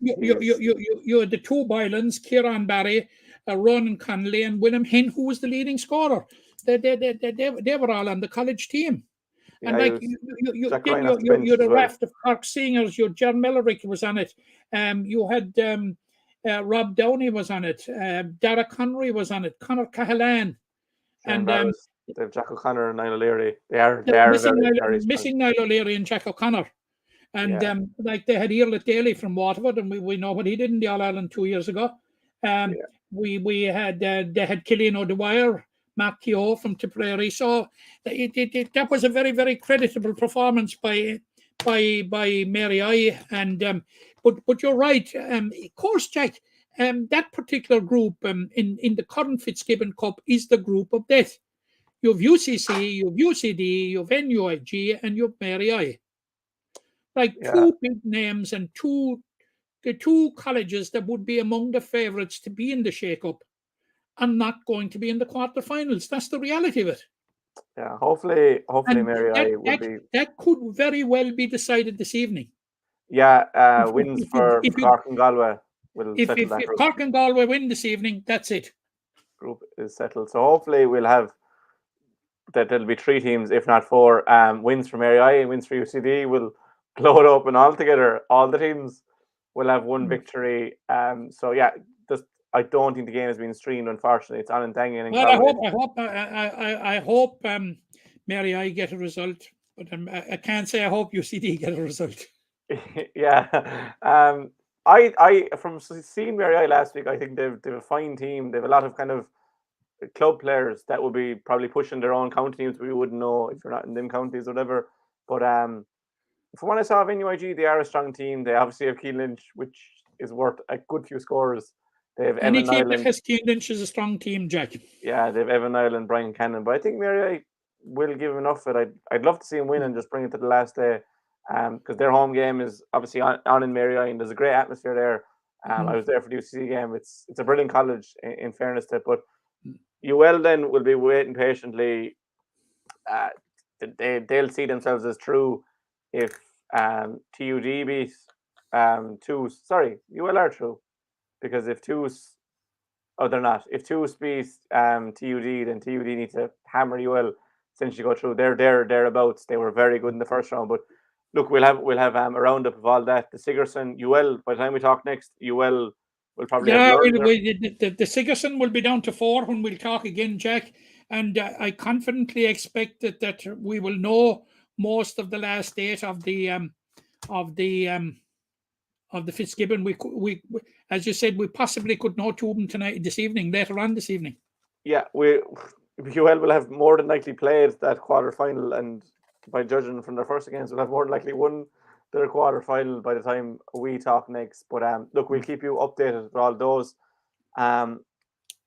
You had the 2 Boylans, Kieran Barry, Ronan Connolly, and William Hinn, who was the leading scorer. They were all on the college team. Yeah, and like you had a raft of Cork singers. You had John Mellerick was on it. You had Rob Downey was on it. Dara Connery was on it. Conor Cahalan, and they have Jack O'Connor and Niall O'Leary. They are missing Niall O'Leary and Jack O'Connor, and like they had Iarlaith Daly from Waterford, and we know what he did in the All Ireland 2 years ago. We had they had Killian O'Dwyer, Mark Keogh from Tipperary. So that was a very, very creditable performance by Mary I. And but you're right. Of course, Jack. That particular group in the current Fitzgibbon Cup is the group of death. You have UCC, you have UCD, you have NUIG, and you have Mary I. Like 2 big names and the 2 colleges that would be among the favourites to be in the shake-up are not going to be in the quarterfinals. That's the reality of it. Yeah, hopefully Mary I will be. That could very well be decided this evening. Yeah, wins for Cork and Galway will settle that group. If Cork and Galway win this evening, that's it. Group is settled. So hopefully we'll have that. There'll be 3 teams, if not 4. Wins for Mary I and wins for UCD will blow it open altogether. All the teams will have 1 victory. So yeah, I don't think the game has been streamed. Unfortunately, it's on in Dangan. Well, I hope Mary I get a result, but I can't say I hope UCD get a result. Yeah. I from seeing Mary I last week, I think they've a fine team. They have a lot of kind of club players that will be probably pushing their own county teams. We wouldn't know if you're not in them counties or whatever. But from what I saw of NUIG, they are a strong team. They obviously have Keane Lynch, which is worth a good few scores. They have any Evan team Ireland. that has Keane Lynch is a strong team, Jack. Yeah, they have Evan Ireland, Brian Cannon. But I think Mary I will give him enough of it. I'd love to see him win and just bring it to the last day. Because their home game is obviously on in Mary I, and there's a great atmosphere there. I was there for the UCC game. It's a brilliant college, in fairness to it. But UL then will be waiting patiently. They'll see themselves as true if TUD beats TUS. Sorry, UL are true. Because if TUS, they're not. If TUS beats TUD, then TUD need to hammer UL essentially go through. They're thereabouts. They were very good in the first round. But look, we'll have a roundup of all that. The Sigerson, UL, by the time we talk next, UL will probably have the Sigerson will be down to 4 when we'll talk again, Jack. And I confidently expect that we will know most of the last 8 of the Fitzgibbon. We as you said, we possibly could know 2 of them later on this evening. Yeah, UL will have more than likely played that quarter final, and by judging from their first games, will have more than likely won their quarter final by the time we talk next. But look, we'll keep you updated with all those. I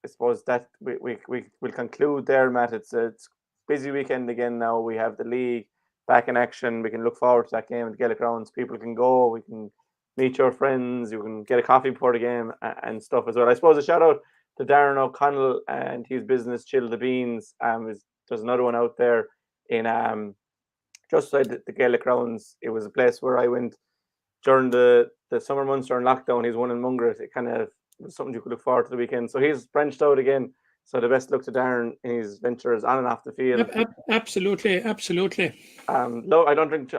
suppose that we will conclude there, Matt. It's busy weekend again now. We have the league back in action. We can look forward to that game at the Gaelic Grounds. People can go. We can meet your friends. You can get a coffee before the game and stuff as well. I suppose a shout out to Darren O'Connell and his business Chill the Beans. There's another one out there in just outside the Gaelic Grounds. It was a place where I went during the summer months during lockdown. He's one in Mungret. It kind of was something you could look forward to the weekend. So he's branched out again. So the best luck to Darren in his ventures on and off the field. Absolutely. I don't drink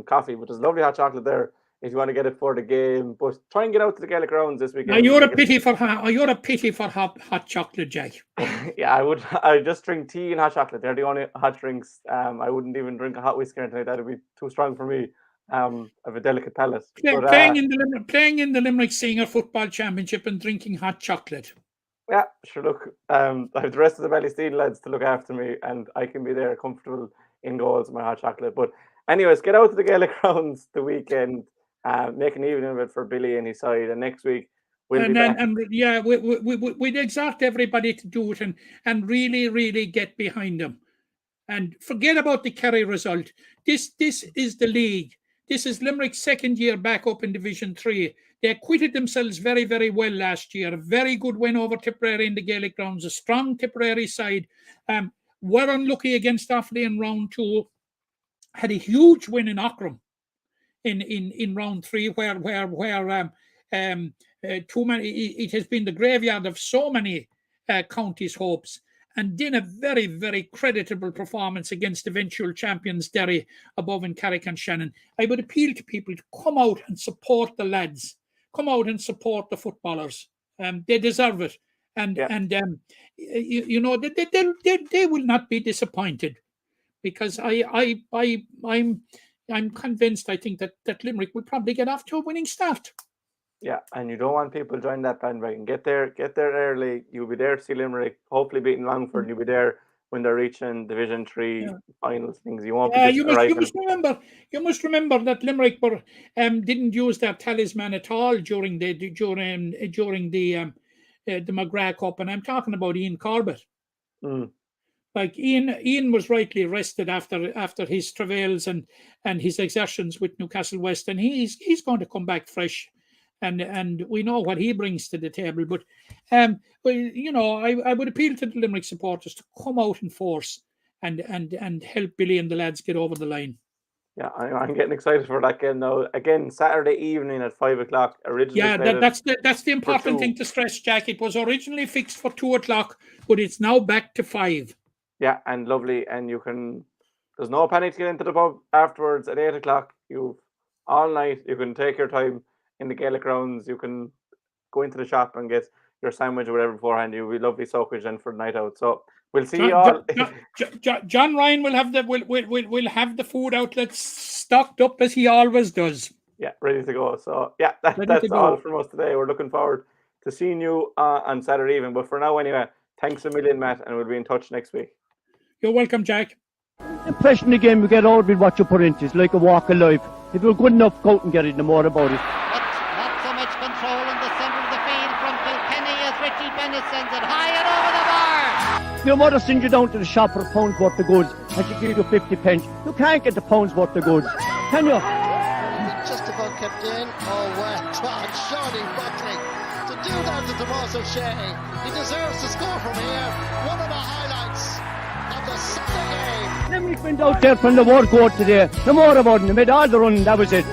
coffee, but there's lovely hot chocolate there if you want to get it for the game. But try and get out to the Gaelic Grounds this weekend. You're a pity for hot chocolate, Jack. Yeah, I just drink tea and hot chocolate. They're the only hot drinks. I wouldn't even drink a hot whiskey or anything like that. It'd be too strong for me. I have a delicate palate. Playing in the Limerick Senior Football Championship and drinking hot chocolate. Yeah, sure. Look, I have the rest of the Ballysteen lads to look after me, and I can be there comfortable in goals with my hot chocolate. But anyways, get out to the Gaelic Grounds the weekend, make an evening of it for Billy and his side, and next week we'd exhort everybody to do it and really get behind them, and forget about the Kerry result. This is the league. This is Limerick's second year back up in Division 3. They acquitted themselves very, very well last year. A very good win over Tipperary in the Gaelic Grounds. A strong Tipperary side. Were unlucky against Offaly in round 2. Had a huge win in Ockram in round 3, where too many. It has been the graveyard of so many counties' hopes. And then a very, very creditable performance against eventual champions Derry above in Carrick and Shannon. I would appeal to people to come out and support the lads. Come out and support the footballers. They deserve it, and they will not be disappointed, because I'm convinced. I think that Limerick will probably get off to a winning start. Yeah, and you don't want people joining that bandwagon. Get there early. You'll be there to see Limerick, hopefully beating Longford. You'll be there when they're reaching Division 3 finals. Things you won't be you must remember that Limerick didn't use their talisman at all during the McGrath Cup, and I'm talking about Ian Corbett. Like Ian was rightly rested after his travails and his exertions with Newcastle West, and he's going to come back fresh. And we know what he brings to the table. But, I would appeal to the Limerick supporters to come out in force and help Billy and the lads get over the line. Yeah, I'm getting excited for that game now. Again, Saturday evening at 5 o'clock. Originally, that's the important thing to stress, Jack. It was originally fixed for 2 o'clock, but it's now back to 5. Yeah, and lovely. And there's no panic to get into the pub afterwards at 8 o'clock. All night, you can take your time in the Gaelic Grounds. You can go into the shop and get your sandwich or whatever beforehand. You'll be lovely soakage then for the night out. So we'll see you all. John Ryan will have the food outlets stocked up as he always does. Yeah, ready to go. So yeah, that's all from us today. We're looking forward to seeing you on Saturday evening. But for now, anyway, thanks a million, Matt, and we'll be in touch next week. You're welcome, Jack. Impression the game we get out with what you put into. It's like a walk of life. If you're good enough, go out and get it, no more about it. Not so much control in the centre of the field from Kilkenny as Richie Bennett sends it high and over the bar. Your mother sends you down to the shop for a pound's worth of goods and she gives you 50 pence. You can't get the pound's worth of goods, can you? Just about kept in. Oh, well done, Shawnee Buckley. To do that to Tomás O'Shea, he deserves to score from here. One of the highlights of the Sunday game. Limerick went out there from the word go today. No more about it. They made all the running, that was it.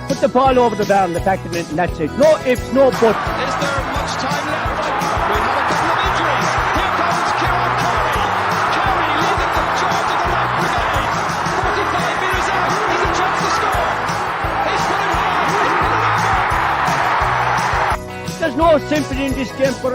Put the ball over the bar and the back of it, and that's it. No ifs, no buts. Is there much time left? We have a couple of injuries. Here comes Kieran Curry. Curry leading the charge of the right brigade. 45 metres out. He's a chance to score. He's put it hard. There's no sympathy in this game for